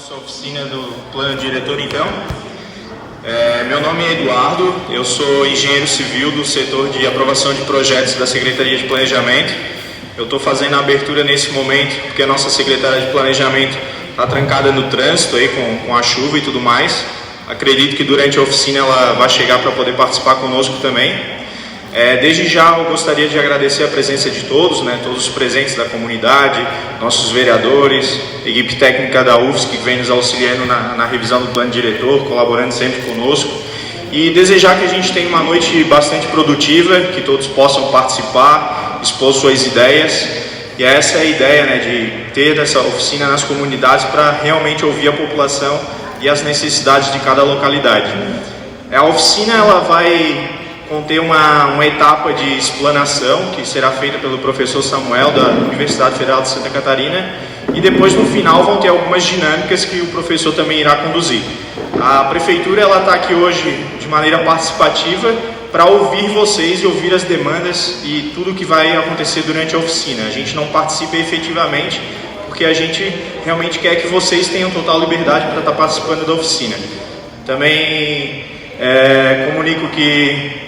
nossa oficina do plano diretor, então. Meu nome é Eduardo, eu sou engenheiro civil do setor de aprovação de projetos da Secretaria de Planejamento. Eu estou fazendo a abertura nesse momento porque a nossa secretária de Planejamento está trancada no trânsito aí com a chuva e tudo mais. Acredito que durante a oficina ela vai chegar para poder participar conosco também. Desde já eu gostaria de agradecer a presença de todos, todos os presentes da comunidade, nossos vereadores, equipe técnica da UFSC que vem nos auxiliando na revisão do plano diretor, colaborando sempre conosco, e desejar que a gente tenha uma noite bastante produtiva, que todos possam participar, expor suas ideias, e essa é a ideia, de ter essa oficina nas comunidades para realmente ouvir a população e as necessidades de cada localidade. A oficina ela vai conter uma etapa de explanação que será feita pelo professor Samuel da Universidade Federal de Santa Catarina, e depois no final vão ter algumas dinâmicas que o professor também irá conduzir. A prefeitura está aqui hoje de maneira participativa para ouvir vocês e ouvir as demandas e tudo que vai acontecer durante a oficina. A gente não participa efetivamente porque a gente realmente quer que vocês tenham total liberdade para estar participando da oficina. Também comunico que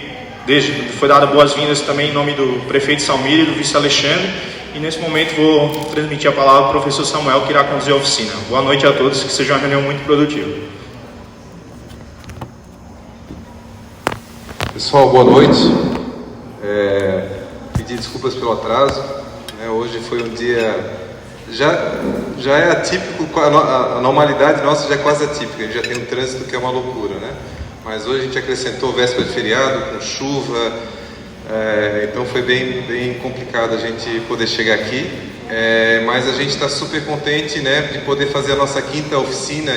foi dada boas-vindas também em nome do prefeito Salmir e do vice Alexandre, e nesse momento vou transmitir a palavra ao professor Samuel, que irá conduzir a oficina. Boa noite a todos, que seja uma reunião muito produtiva. Pessoal, boa noite. Pedir desculpas pelo atraso. Hoje foi um dia, já é atípico, a normalidade nossa já é quase atípica, a gente já tem um trânsito que é uma loucura, Mas hoje a gente acrescentou véspera de feriado, com chuva, então foi bem complicado a gente poder chegar aqui, mas a gente está super contente de poder fazer a nossa quinta oficina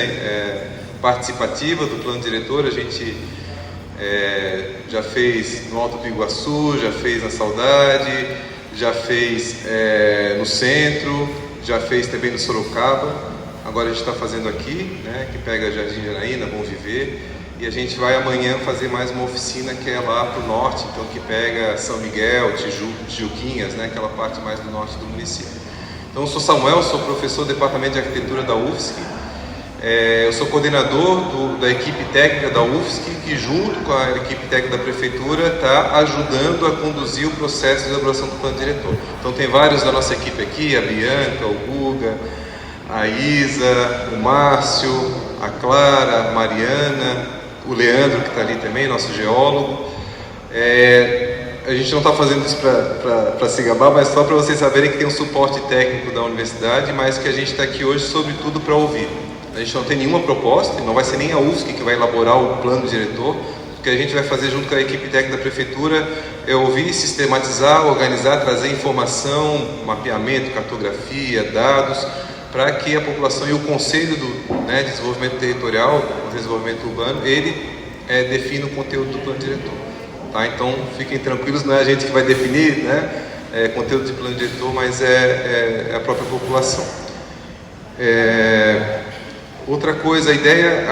participativa do plano diretor. A gente já fez no Alto do Iguaçu, já fez na Saudade, já fez no centro, já fez também no Sorocaba, agora a gente está fazendo aqui, que pega Jardim Janaína, Bom Viver. E a gente vai amanhã fazer mais uma oficina que é lá para o norte, então que pega São Miguel, Tijuquinhas, aquela parte mais do norte do município. Então eu sou Samuel, sou professor do Departamento de Arquitetura da UFSC, eu sou coordenador da equipe técnica da UFSC, que junto com a equipe técnica da Prefeitura está ajudando a conduzir o processo de elaboração do plano diretor. Então tem vários da nossa equipe aqui, a Bianca, o Guga, a Isa, o Márcio, a Clara, a Mariana, o Leandro, que está ali também, nosso geólogo. A gente não está fazendo isso para se gabar, mas só para vocês saberem que tem um suporte técnico da universidade, mas que a gente está aqui hoje, sobretudo, para ouvir. A gente não tem nenhuma proposta, não vai ser nem a UFSC que vai elaborar o plano diretor. O que a gente vai fazer junto com a equipe técnica da Prefeitura é ouvir, sistematizar, organizar, trazer informação, mapeamento, cartografia, dados, para que a população e o Conselho do Desenvolvimento Territorial, Desenvolvimento Urbano, ele defina o conteúdo do plano diretor. Então, fiquem tranquilos, não é a gente que vai definir conteúdo de plano diretor, mas é a própria população. Outra coisa, a ideia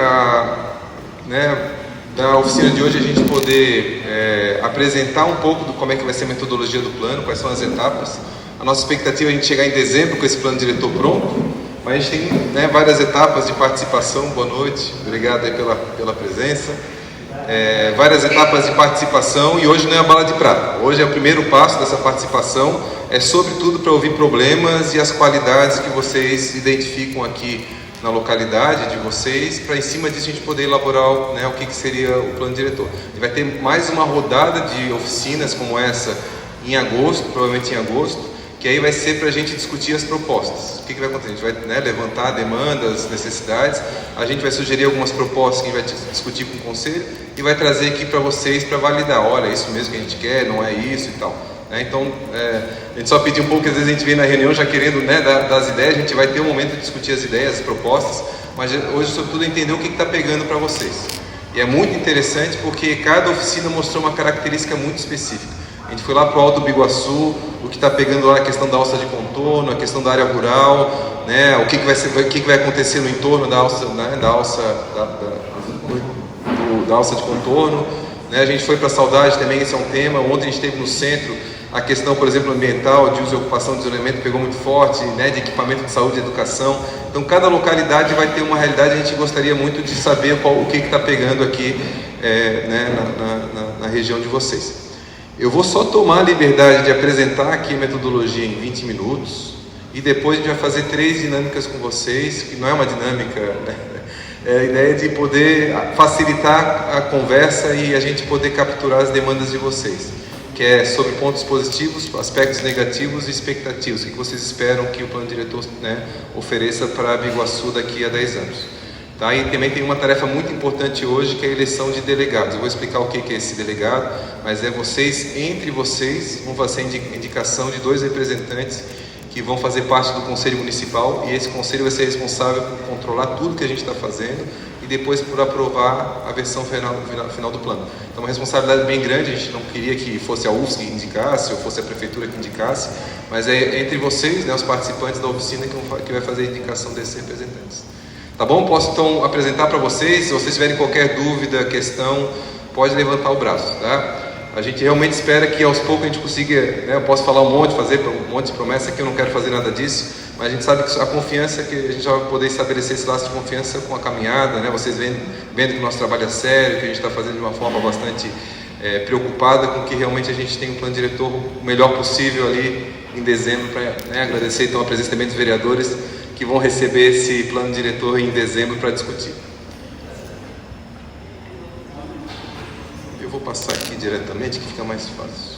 da oficina de hoje é a gente poder apresentar um pouco de como é que vai ser a metodologia do plano, quais são as etapas. A nossa expectativa é a gente chegar em dezembro com esse plano diretor pronto, mas a gente tem várias etapas de participação. Boa noite, obrigado aí pela presença. Várias etapas de participação, e hoje não é a bala de prata. Hoje é o primeiro passo dessa participação, é sobretudo para ouvir problemas e as qualidades que vocês identificam aqui na localidade de vocês, para em cima disso a gente poder elaborar o que seria o plano diretor. E vai ter mais uma rodada de oficinas como essa em agosto, provavelmente em agosto, que aí vai ser para a gente discutir as propostas. O que vai acontecer? A gente vai levantar demandas, necessidades, a gente vai sugerir algumas propostas que a gente vai discutir com o Conselho e vai trazer aqui para vocês para validar. Olha, é isso mesmo que a gente quer, não é isso e tal. Então, a gente só pedir um pouco, que às vezes a gente vem na reunião já querendo dar as ideias, a gente vai ter um momento de discutir as ideias, as propostas, mas hoje, sobretudo, entender o que está pegando para vocês. E é muito interessante porque cada oficina mostrou uma característica muito específica. A gente foi lá para o Alto do Iguaçu, o que está pegando lá a questão da alça de contorno, a questão da área rural, o que vai acontecer no entorno da alça, da alça de contorno. A gente foi para a Saudade também, esse é um tema. Ontem a gente esteve no centro, A questão, por exemplo, ambiental, de uso e ocupação de zoneamento pegou muito forte, né, de equipamento de saúde e educação. Então, cada localidade vai ter uma realidade. A gente gostaria muito de saber o que está pegando aqui né, na região de vocês. Eu vou só tomar a liberdade de apresentar aqui a metodologia em 20 minutos e depois a gente vai fazer 3 dinâmicas com vocês, que não é uma dinâmica, né? É a ideia de poder facilitar a conversa e a gente poder capturar as demandas de vocês, que é sobre pontos positivos, aspectos negativos e expectativas. O que vocês esperam que o plano diretor, né, ofereça para Biguaçu daqui a 10 anos. Tá? E também tem uma tarefa muito importante hoje, que é a eleição de delegados. Eu vou explicar o que é esse delegado, mas é vocês, entre vocês, vão fazer indicação de 2 representantes que vão fazer parte do Conselho Municipal, e esse Conselho vai ser responsável por controlar tudo que a gente está fazendo e depois por aprovar a versão final do plano. Então, uma responsabilidade bem grande. A gente não queria que fosse a UFSC que indicasse ou fosse a Prefeitura que indicasse, mas é entre vocês, né, os participantes da oficina, que vai fazer a indicação desses representantes. Tá bom? Posso então apresentar para vocês. Se vocês tiverem qualquer dúvida, questão, pode levantar o braço, tá? A gente realmente espera que aos poucos a gente consiga, né, eu posso falar fazer um monte de promessa aqui, eu não quero fazer nada disso, mas a gente sabe que a confiança, que a gente já vai poder estabelecer esse laço de confiança com a caminhada, né? Vocês vendo que o nosso trabalho é sério, que a gente está fazendo de uma forma bastante preocupada com que realmente a gente tenha um plano diretor o melhor possível ali em dezembro, para, né, agradecer então a presença também dos vereadores que vão receber esse plano diretor em dezembro para discutir. Eu vou passar aqui diretamente, que fica mais fácil.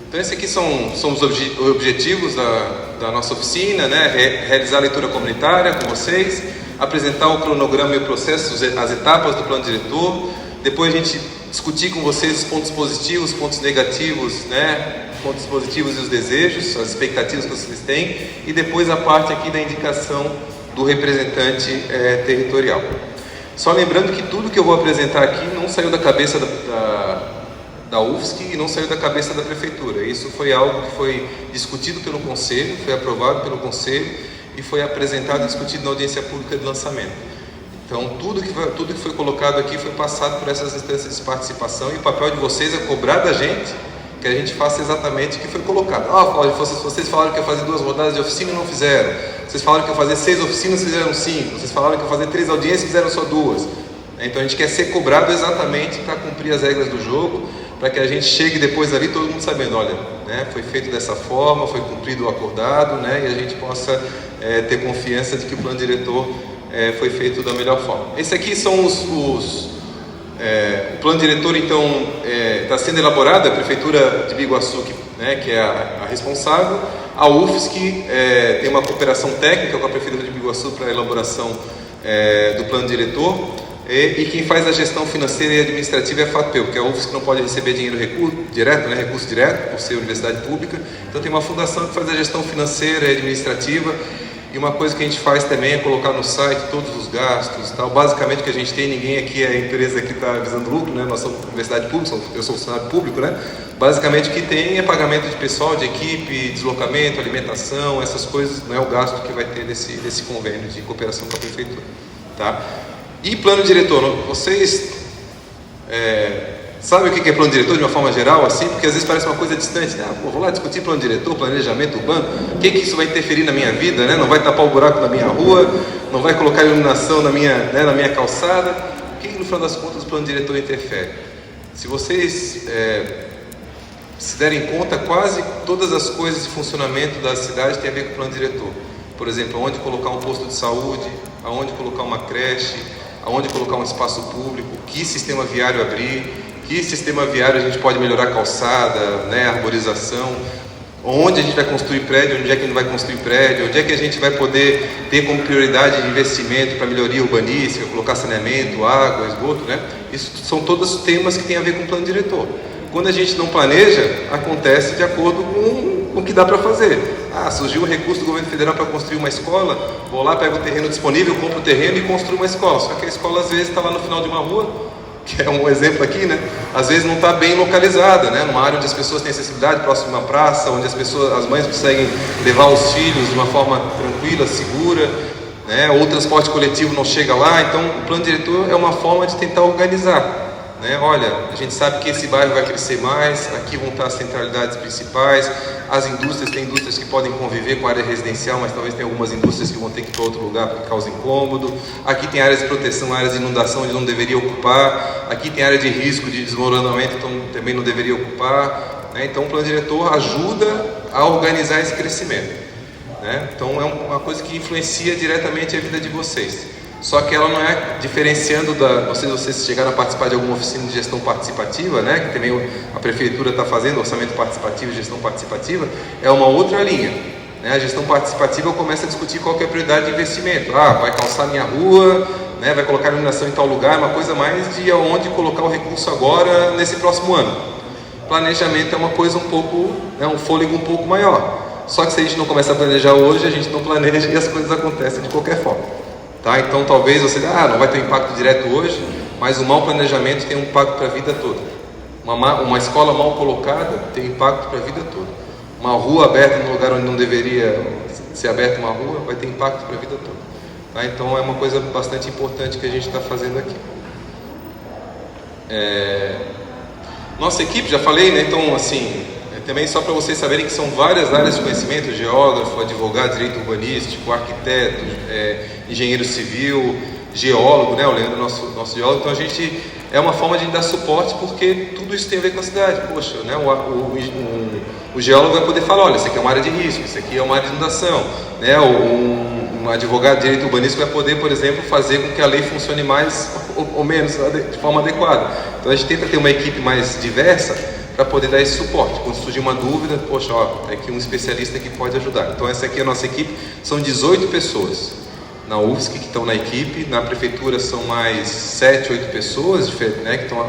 Então, esses aqui são os objetivos da nossa oficina, né? Realizar a leitura comunitária com vocês, apresentar o cronograma e o processo, as etapas do plano diretor, depois a gente discutir com vocês os pontos positivos, os pontos negativos, né? Os pontos positivos e os desejos, as expectativas que vocês têm, e depois a parte aqui da indicação do representante territorial. Só lembrando que tudo que eu vou apresentar aqui não saiu da cabeça da UFSC e não saiu da cabeça da Prefeitura. Isso foi algo que foi discutido pelo Conselho, foi aprovado pelo Conselho e foi apresentado e discutido na audiência pública de lançamento. Então, tudo que foi colocado aqui foi passado por essas instâncias de participação, e o papel de vocês é cobrar da gente que a gente faça exatamente o que foi colocado. Vocês falaram que ia fazer 2 rodadas de oficina e não fizeram. Vocês falaram que ia fazer 6 oficinas, fizeram 5. Vocês falaram que ia fazer 3 audiências, fizeram só 2. Então a gente quer ser cobrado exatamente para cumprir as regras do jogo, para que a gente chegue depois ali todo mundo sabendo, olha, né, foi feito dessa forma, foi cumprido o acordado, né, e a gente possa ter confiança de que o plano diretor foi feito da melhor forma. Esses aqui são o plano diretor, então, está sendo elaborado. A Prefeitura de Biguaçu, que é a responsável. A UFSC tem uma cooperação técnica com a Prefeitura de Biguaçu para a elaboração do plano diretor. E quem faz a gestão financeira e administrativa é a FAPEU, porque a UFSC não pode receber dinheiro recurso direto, por ser universidade pública. Então tem uma fundação que faz a gestão financeira e administrativa. E uma coisa que a gente faz também é colocar no site todos os gastos e tal. Basicamente o que a gente tem, ninguém aqui é a empresa que está visando lucro, né? Nós somos universidade pública, eu sou funcionário público, né? Basicamente o que tem é pagamento de pessoal, de equipe, deslocamento, alimentação, essas coisas, não é o gasto que vai ter desse convênio de cooperação com a Prefeitura, tá? E plano diretor, vocês sabem o que é plano diretor de uma forma geral, assim? Porque às vezes parece uma coisa distante, né? Vou lá discutir plano diretor, planejamento urbano, o que isso vai interferir na minha vida, né? Não vai tapar o buraco na minha rua, não vai colocar iluminação na minha calçada. O que no final das contas o plano diretor interfere? Se vocês se derem conta, quase todas as coisas de funcionamento da cidade têm a ver com o plano diretor. Por exemplo, aonde colocar um posto de saúde, aonde colocar uma creche, aonde colocar um espaço público, que sistema viário abrir, que sistema viário a gente pode melhorar a calçada, né, arborização, onde a gente vai construir prédio, onde é que não vai construir prédio, onde é que a gente vai poder ter como prioridade de investimento para melhoria urbanística, colocar saneamento, água, esgoto, né? Isso são todos temas que têm a ver com o plano diretor. Quando a gente não planeja, acontece de acordo com o que dá para fazer. Surgiu um recurso do governo federal para construir uma escola, vou lá, pego o terreno disponível, compro o terreno e construo uma escola. Só que a escola às vezes está lá no final de uma rua, que é um exemplo aqui, né? Às vezes não está bem localizada, né? Numa área onde as pessoas têm acessibilidade, próximo de uma praça, onde as mães conseguem levar os filhos de uma forma tranquila, segura, né? Ou o transporte coletivo não chega lá. Então o plano diretor é uma forma de tentar organizar, né? Olha, a gente sabe que esse bairro vai crescer mais, aqui vão estar as centralidades principais, as indústrias, tem indústrias que podem conviver com a área residencial, mas talvez tenha algumas indústrias que vão ter que ir para outro lugar porque causa incômodo. Aqui tem áreas de proteção, áreas de inundação onde não deveria ocupar, aqui tem área de risco de desmoronamento, então também não deveria ocupar, né? Então o plano diretor ajuda a organizar esse crescimento, né? Então é uma coisa que influencia diretamente a vida de vocês. Só que ela não é diferenciando vocês chegaram a participar de alguma oficina de gestão participativa, né? Que também a prefeitura está fazendo, orçamento participativo e gestão participativa, é uma outra linha, né? A gestão participativa começa a discutir qual que é a prioridade de investimento. Vai calçar minha rua, né? Vai colocar iluminação em tal lugar, uma coisa mais de aonde colocar o recurso agora nesse próximo ano. Planejamento é uma coisa um pouco, né? Um fôlego um pouco maior. Só que se a gente não começa a planejar hoje, a gente não planeja e as coisas acontecem de qualquer forma. Tá? Então talvez você não vai ter um impacto direto hoje, mas o mau planejamento tem um impacto para a vida toda. Uma escola mal colocada tem impacto para a vida toda. Uma rua aberta no lugar onde não deveria ser aberta uma rua vai ter impacto para a vida toda. Tá? Então é uma coisa bastante importante que a gente está fazendo aqui. Nossa equipe, já falei, né? Então assim, também só para vocês saberem que são várias áreas de conhecimento: geógrafo, advogado, direito urbanístico, arquiteto, engenheiro civil, geólogo, né? O Leandro, nosso geólogo. Então a gente é uma forma de dar suporte porque tudo isso tem a ver com a cidade. Poxa, né? O geólogo vai poder falar: olha, isso aqui é uma área de risco, isso aqui é uma área de inundação, né? Um advogado de direito urbanístico vai poder, por exemplo, fazer com que a lei funcione mais ou menos de forma adequada. Então a gente tenta ter uma equipe mais diversa para poder dar esse suporte. Quando surgir uma dúvida, poxa, tem aqui um especialista que pode ajudar. Então essa aqui é a nossa equipe, são 18 pessoas na UFSC que estão na equipe, na prefeitura são mais 7, 8 pessoas, né, que estão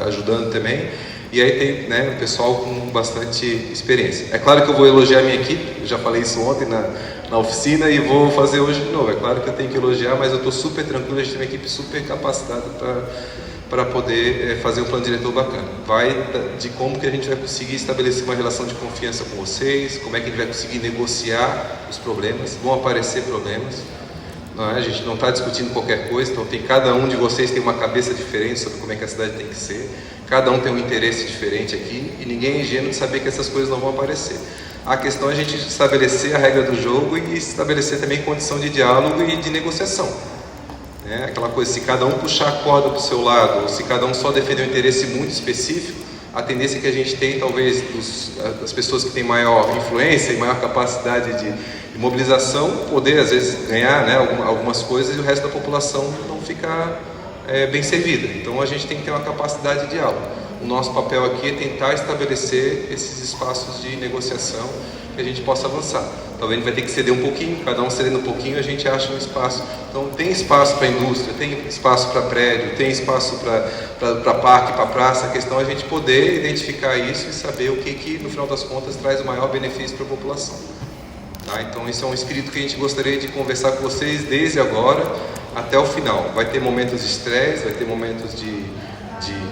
ajudando também, e aí tem, né, um pessoal com bastante experiência. É claro que eu vou elogiar a minha equipe, eu já falei isso ontem na oficina e vou fazer hoje de novo. É claro que eu tenho que elogiar, mas eu estou super tranquilo, a gente tem uma equipe super capacitada para poder fazer um plano diretor bacana. Vai de como que a gente vai conseguir estabelecer uma relação de confiança com vocês, como é que a gente vai conseguir negociar os problemas, vão aparecer problemas, não é? A gente não está discutindo qualquer coisa, então cada um de vocês tem uma cabeça diferente sobre como é que a cidade tem que ser, cada um tem um interesse diferente aqui, e ninguém é ingênuo de saber que essas coisas não vão aparecer. A questão é a gente estabelecer a regra do jogo e estabelecer também condição de diálogo e de negociação. Aquela coisa, se cada um puxar a corda para o seu lado, ou se cada um só defender um interesse muito específico, a tendência que a gente tem, talvez, das pessoas que têm maior influência e maior capacidade de mobilização, poder, às vezes, ganhar, né, algumas coisas e o resto da população não ficar bem servida. Então, a gente tem que ter uma capacidade de diálogo. O nosso papel aqui é tentar estabelecer esses espaços de negociação que a gente possa avançar. Talvez a gente vai ter que ceder um pouquinho, cada um cedendo um pouquinho, a gente acha um espaço. Então tem espaço para indústria, tem espaço para prédio, tem espaço para parque, para praça. A questão é a gente poder identificar isso e saber o que no final das contas traz o maior benefício para a população. Tá? Então isso é um espírito que a gente gostaria de conversar com vocês desde agora até o final. Vai ter momentos de estresse, vai ter momentos de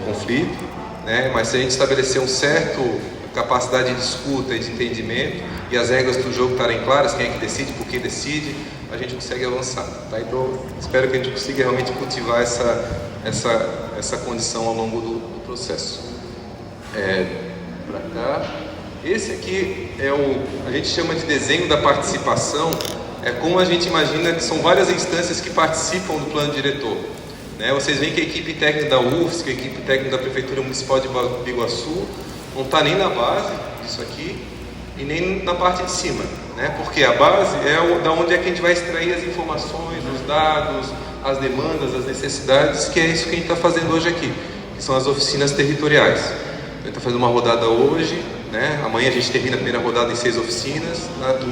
conflito, né? Mas se a gente estabelecer um certo capacidade de escuta e de entendimento e as regras do jogo estarem claras, quem é que decide, por que decide, a gente consegue avançar. Tá? Então espero que a gente consiga realmente cultivar essa condição ao longo do processo. Para cá, esse aqui a gente chama de desenho da participação. É como a gente imagina que são várias instâncias que participam do plano diretor, né? Vocês veem que a equipe técnica da UFSC, a equipe técnica da Prefeitura Municipal de Biguaçu não está nem na base disso aqui e nem na parte de cima, né? Porque a base é da onde é que a gente vai extrair as informações, os dados, as demandas, as necessidades, que é isso que a gente está fazendo hoje aqui, que são as oficinas territoriais. A gente está fazendo uma rodada hoje, né? Amanhã a gente termina a primeira rodada em 6 oficinas,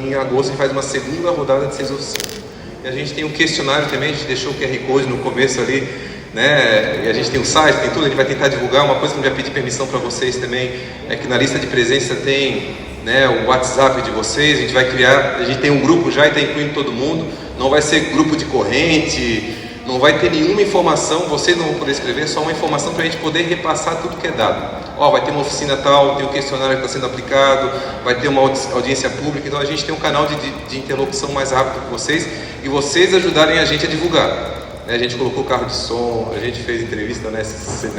em agosto a gente faz uma segunda rodada de 6 oficinas. E a gente tem um questionário também, a gente deixou o QR Code no começo ali, né? E a gente tem o site, tem tudo, a gente vai tentar divulgar. Uma coisa que eu já pedi permissão para vocês também é que na lista de presença tem, né, o WhatsApp de vocês. A gente vai criar, a gente tem um grupo já e está incluindo todo mundo. Não vai ser grupo de corrente, não vai ter nenhuma informação, vocês não vão poder escrever, só uma informação para a gente poder repassar tudo que é dado. Vai ter uma oficina tal, tem um questionário que está sendo aplicado, vai ter uma audiência pública. Então a gente tem um canal de interlocução mais rápido com vocês e vocês ajudarem a gente a divulgar. né? A gente colocou carro de som, a gente fez entrevista na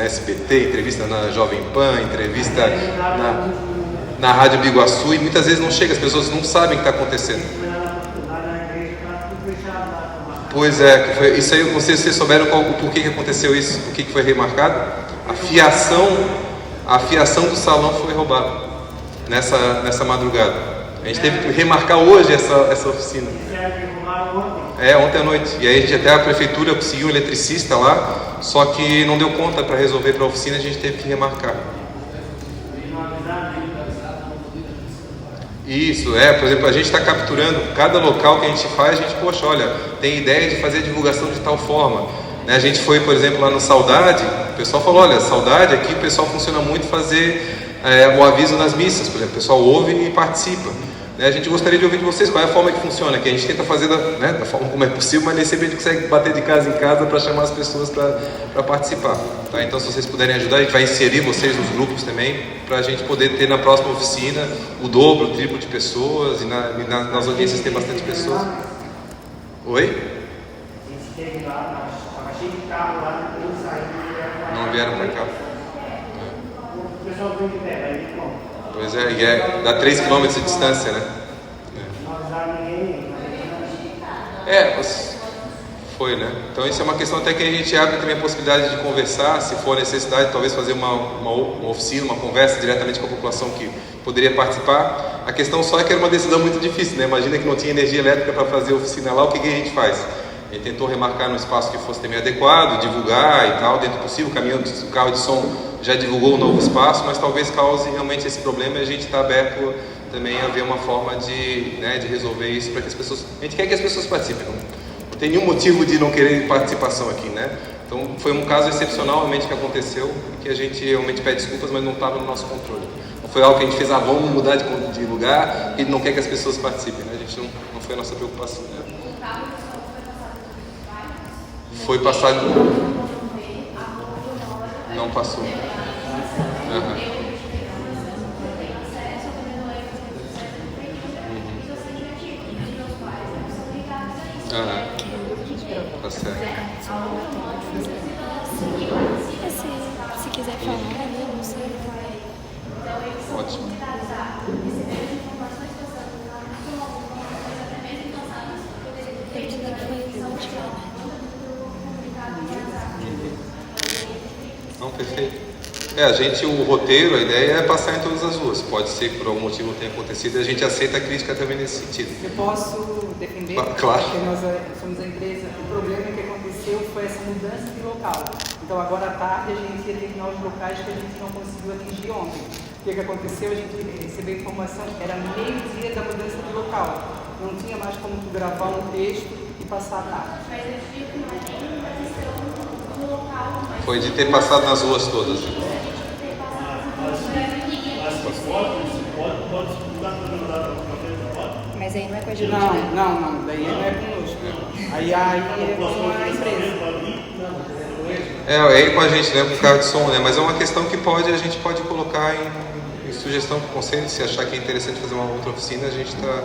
SBT, entrevista na Jovem Pan, entrevista na Rádio Biguaçu, e muitas vezes não chega, as pessoas não sabem o que está acontecendo. Pois é, isso aí, não sei se vocês souberam por que aconteceu isso, por que foi remarcado. A fiação do salão foi roubada nessa madrugada. A gente teve que remarcar hoje essa oficina. Ontem à noite. E aí até a prefeitura conseguiu um eletricista lá, só que não deu conta para resolver para a oficina, a gente teve que remarcar. Isso, por exemplo, a gente está capturando cada local que a gente faz, a gente, poxa, olha, tem ideia de fazer a divulgação de tal forma. Né? A gente foi, por exemplo, lá no Saudade, o pessoal falou, olha, Saudade aqui o pessoal funciona muito fazer o aviso nas missas, por exemplo, o pessoal ouve e participa. Né? A gente gostaria de ouvir de vocês qual é a forma que funciona, que a gente tenta fazer da forma como é possível, mas nem sempre a gente consegue bater de casa em casa para chamar as pessoas para participar. Tá? Então, se vocês puderem ajudar, a gente vai inserir vocês nos grupos também, para a gente poder ter na próxima oficina o dobro, o triplo de pessoas, e nas audiências ter bastante pessoas. Oi? A gente teve lá, estava cheio de carro lá, depois saíram. Não vieram para cá. O pessoal veio de pé, aí como? Pois é, dá 3 km de distância, né? Foi, né? Então isso é uma questão até que a gente abre também a possibilidade de conversar, se for necessidade, talvez fazer uma oficina, uma conversa diretamente com a população que poderia participar. A questão só é que era uma decisão muito difícil, né? Imagina que não tinha energia elétrica para fazer a oficina lá, o que a gente faz? A gente tentou remarcar num espaço que fosse também adequado, divulgar e tal, dentro do possível. O carro de som já divulgou o novo espaço, mas talvez cause realmente esse problema, e a gente está aberto também a ver uma forma de resolver isso para que as pessoas... A gente quer que as pessoas participem, não tem nenhum motivo de não querer participação aqui, né? Então foi um caso excepcional realmente que aconteceu, e que a gente realmente pede desculpas, mas não estava no nosso controle. Não foi algo que a gente fez, vamos mudar de lugar, e não quer que as pessoas participem, né? A gente não foi a nossa preocupação, né? Foi passado... Não passou. Tá certo. Se quiser falar, né? Não sei. Ótimo. Não, perfeito. O roteiro, a ideia é passar em todas as ruas. Pode ser que por algum motivo não tenha acontecido, e a gente aceita a crítica também nesse sentido. Eu posso defender? Claro. Porque nós somos a empresa. O problema que aconteceu foi essa mudança de local. Então, agora à tarde, a gente ia terminar os locais que a gente não conseguiu atingir ontem. O que aconteceu? A gente recebeu informação, era meio-dia da mudança de local. Não tinha mais como tu gravar um texto e passar a tarde. Mas eu digo que não é nem uma questão do local. Foi de ter passado nas ruas todas. Mas aí não é com a gente. Não, daí não é conosco. Aí é com a empresa. É com a gente, né, com o carro de som, né? Mas é uma questão que a gente pode colocar em sugestão para o conselho. Se achar que é interessante fazer uma outra oficina, a gente está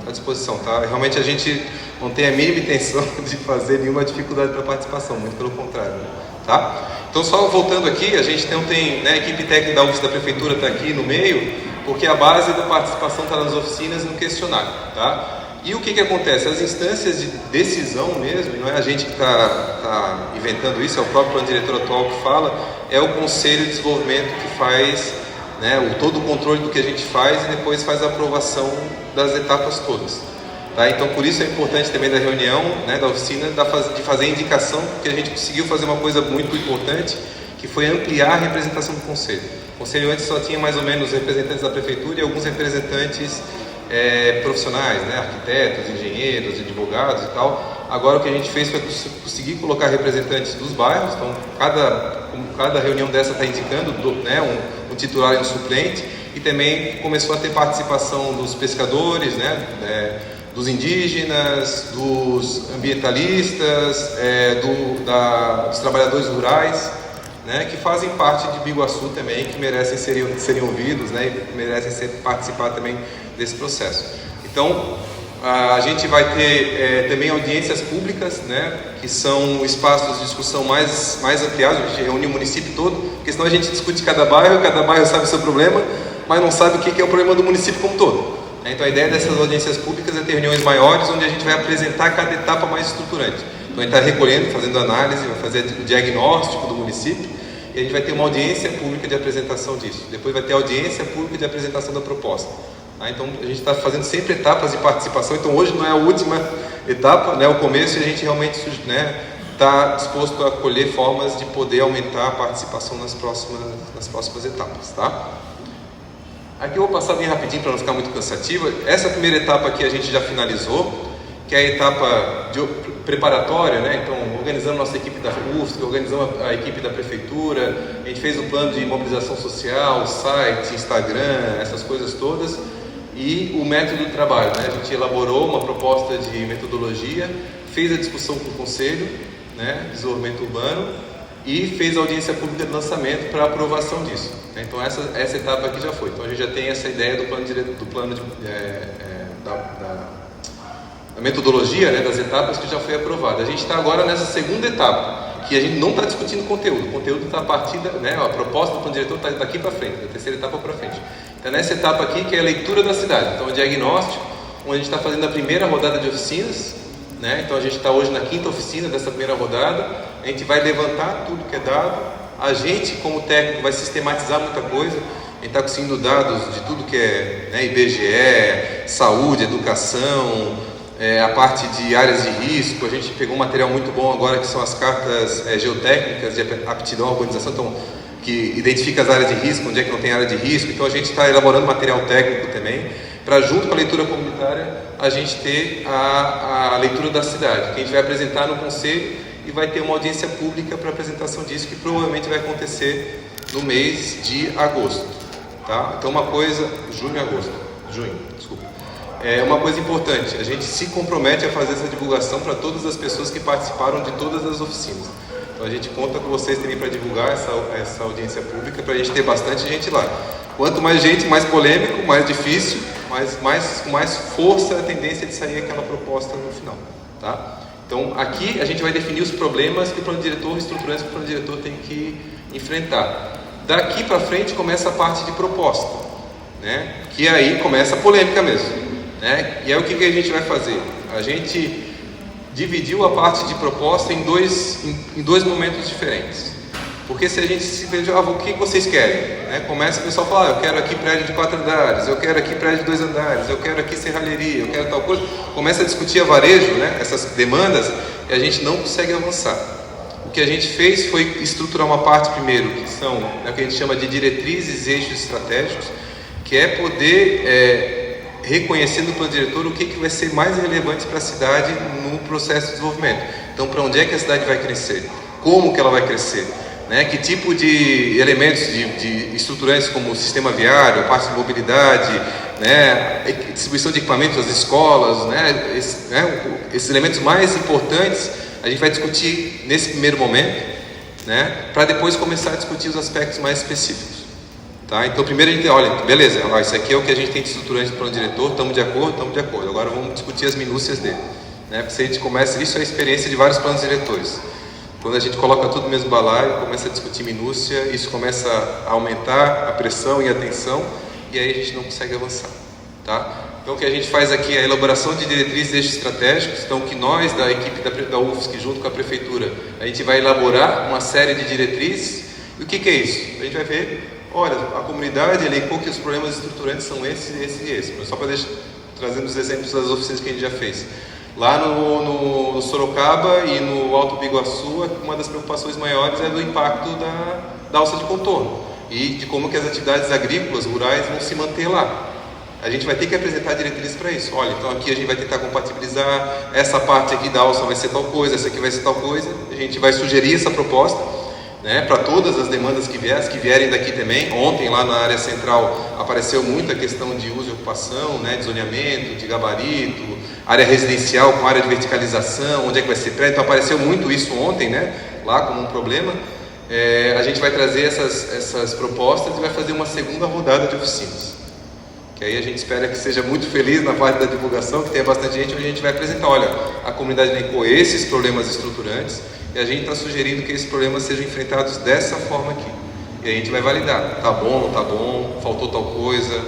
à disposição, tá? Realmente a gente não tem a mínima intenção de fazer nenhuma dificuldade para a participação, muito pelo contrário, né? Tá? Então, só voltando aqui, a gente tem né, a equipe técnica da UFS da Prefeitura está aqui no meio, porque a base da participação está nas oficinas e no questionário, tá? E o que acontece? As instâncias de decisão mesmo, não é a gente que está inventando isso, é o próprio plano diretor atual que fala, é o Conselho de Desenvolvimento que faz todo o controle do que a gente faz e depois faz a aprovação das etapas todas. Tá? Então, por isso é importante também da reunião, né, da oficina, de fazer a indicação, porque a gente conseguiu fazer uma coisa muito importante, que foi ampliar a representação do Conselho. O Conselho antes só tinha mais ou menos representantes da Prefeitura e alguns representantes profissionais, né, arquitetos, engenheiros, advogados e tal. Agora o que a gente fez foi conseguir colocar representantes dos bairros, então cada reunião dessa está indicando um titular e um suplente, e também começou a ter participação dos pescadores, né, dos indígenas, dos ambientalistas, dos trabalhadores rurais, né, que fazem parte de Biguaçu também, que merecem serem ouvidos, né, e merecem participar também desse processo. Então, A gente vai ter também audiências públicas, né, que são espaços de discussão mais ampliados. A gente reúne o município todo, porque senão a gente discute cada bairro sabe o seu problema, mas não sabe o que é o problema do município como todo. Então a ideia dessas audiências públicas é ter reuniões maiores, onde a gente vai apresentar cada etapa mais estruturante. Então a gente está recolhendo, fazendo análise, vai fazer o diagnóstico do município, e a gente vai ter uma audiência pública de apresentação disso. Depois vai ter audiência pública de apresentação da proposta. Então a gente está fazendo sempre etapas de participação. Então hoje não é a última etapa, né, o começo, e a gente realmente está disposto a colher formas de poder aumentar a participação nas próximas etapas, tá? Aqui eu vou passar bem rapidinho para não ficar muito cansativa. Essa primeira etapa aqui a gente já finalizou, que é a etapa preparatória, né? Então organizamos nossa equipe da UFSC, organizamos a equipe da prefeitura, a gente fez o plano de mobilização social, site, Instagram, essas coisas todas, e o método de trabalho, né? A gente elaborou uma proposta de metodologia, fez a discussão com o Conselho, né, de Desenvolvimento Urbano, e fez a audiência pública de lançamento para aprovação disso. Então essa etapa aqui já foi. Então a gente já tem essa ideia da metodologia, né, das etapas que já foi aprovada. A gente está agora nessa segunda etapa, que a gente não está discutindo conteúdo. O conteúdo está a partir né, a proposta do plano diretor está daqui para frente, da terceira etapa para frente. Então nessa etapa aqui que é a leitura da cidade. Então o diagnóstico, onde a gente está fazendo a primeira rodada de oficinas, né? Então a gente está hoje na 5ª oficina dessa primeira rodada. A gente vai levantar tudo que é dado. A gente, como técnico, vai sistematizar muita coisa. A gente está conseguindo dados de tudo que é, né, IBGE, saúde, educação, a parte de áreas de risco. A gente pegou um material muito bom agora, que são as cartas geotécnicas de aptidão à urbanização, então, que identifica as áreas de risco, onde é que não tem área de risco. Então a gente está elaborando material técnico também, para junto com a leitura comunitária a gente ter a leitura da cidade, que a gente vai apresentar no Conselho, e vai ter uma audiência pública para apresentação disso, que provavelmente vai acontecer no mês de agosto, tá? Então uma coisa, junho, desculpa. É uma coisa importante, a gente se compromete a fazer essa divulgação para todas as pessoas que participaram de todas as oficinas. Então a gente conta com vocês também para divulgar essa audiência pública, para a gente ter bastante gente lá. Quanto mais gente, mais polêmico, mais difícil, com mais força a tendência de sair aquela proposta no final, tá? Então aqui a gente vai definir os problemas que o plano diretor, estruturantes que o plano diretor tem que enfrentar. Daqui para frente começa a parte de proposta, né? Que aí começa a polêmica mesmo, né? E aí o que a gente vai fazer? A gente dividiu a parte de proposta em dois momentos diferentes. Porque se a gente se vê, o que vocês querem? Né? Começa o pessoal a falar, eu quero aqui prédio de 4 andares, eu quero aqui prédio de 2 andares, eu quero aqui serralheria, eu quero tal coisa. Começa a discutir a varejo, né? Essas demandas, e a gente não consegue avançar. O que a gente fez foi estruturar uma parte primeiro, que são o que a gente chama de diretrizes e eixos estratégicos, que é poder reconhecer no plano diretor o que vai ser mais relevante para a cidade no processo de desenvolvimento. Então, para onde é que a cidade vai crescer? Como que ela vai crescer? Né, que tipo de elementos de estruturantes como o sistema viário, a parte de mobilidade, né, distribuição de equipamentos às escolas, né, esses elementos mais importantes a gente vai discutir nesse primeiro momento, né, para depois começar a discutir os aspectos mais específicos. Tá? Então primeiro a gente olha, beleza, isso aqui é o que a gente tem de estruturante do plano diretor, estamos de acordo, agora vamos discutir as minúcias dele. Né, porque se a gente começa, isso é a experiência de vários planos diretores. Quando a gente coloca tudo no mesmo balaio, começa a discutir minúcia, isso começa a aumentar a pressão e a tensão, e aí a gente não consegue avançar. Tá? Então o que a gente faz aqui é a elaboração de diretrizes e eixos estratégicos, então que nós da equipe da UFSC, junto com a prefeitura, a gente vai elaborar uma série de diretrizes. E o que é isso? A gente vai ver, olha, a comunidade elencou que os problemas estruturantes são esse, mas só para trazendo os exemplos das oficinas que a gente já fez. Lá no Sorocaba e no Alto Biguaçu, uma das preocupações maiores é do impacto da alça de contorno e de como que as atividades agrícolas, rurais vão se manter lá. A gente vai ter que apresentar diretrizes para isso. Olha, então aqui a gente vai tentar compatibilizar, essa parte aqui da alça vai ser tal coisa, essa aqui vai ser tal coisa. A gente vai sugerir essa proposta, né, para todas as demandas que vierem daqui também. Ontem lá na área central apareceu muito a questão de uso e ocupação, né, de zoneamento, de gabarito, área residencial com área de verticalização, onde é que vai ser prédio. Então apareceu muito isso ontem, né, lá como um problema. A gente vai trazer essas propostas e vai fazer uma segunda rodada de oficinas. que aí a gente espera que seja muito feliz na parte da divulgação, que tenha bastante gente, onde a gente vai apresentar, olha, a comunidade elencou esses problemas estruturantes e a gente está sugerindo que esses problemas sejam enfrentados dessa forma aqui. E a gente vai validar, tá bom, não tá bom, faltou tal coisa,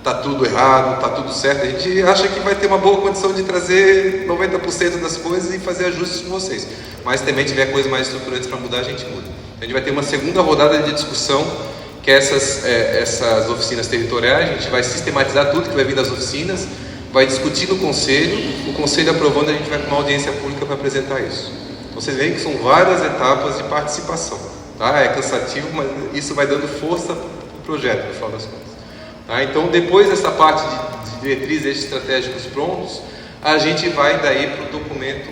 tá tudo errado, tá tudo certo. A gente acha que vai ter uma boa condição de trazer 90% das coisas e fazer ajustes com vocês. Mas também tiver coisas mais estruturantes para mudar, a gente muda. A gente vai ter uma segunda rodada de discussão, que é essas oficinas territoriais. A gente vai sistematizar tudo que vai vir das oficinas, vai discutir no conselho, o conselho aprovando, a gente vai para uma audiência pública para apresentar isso. Então vocês veem que são várias etapas de participação, tá? É cansativo, mas isso vai dando força para o projeto, no final das contas. Tá? Então, depois dessa parte de diretrizes estratégicos prontos, a gente vai daí para o documento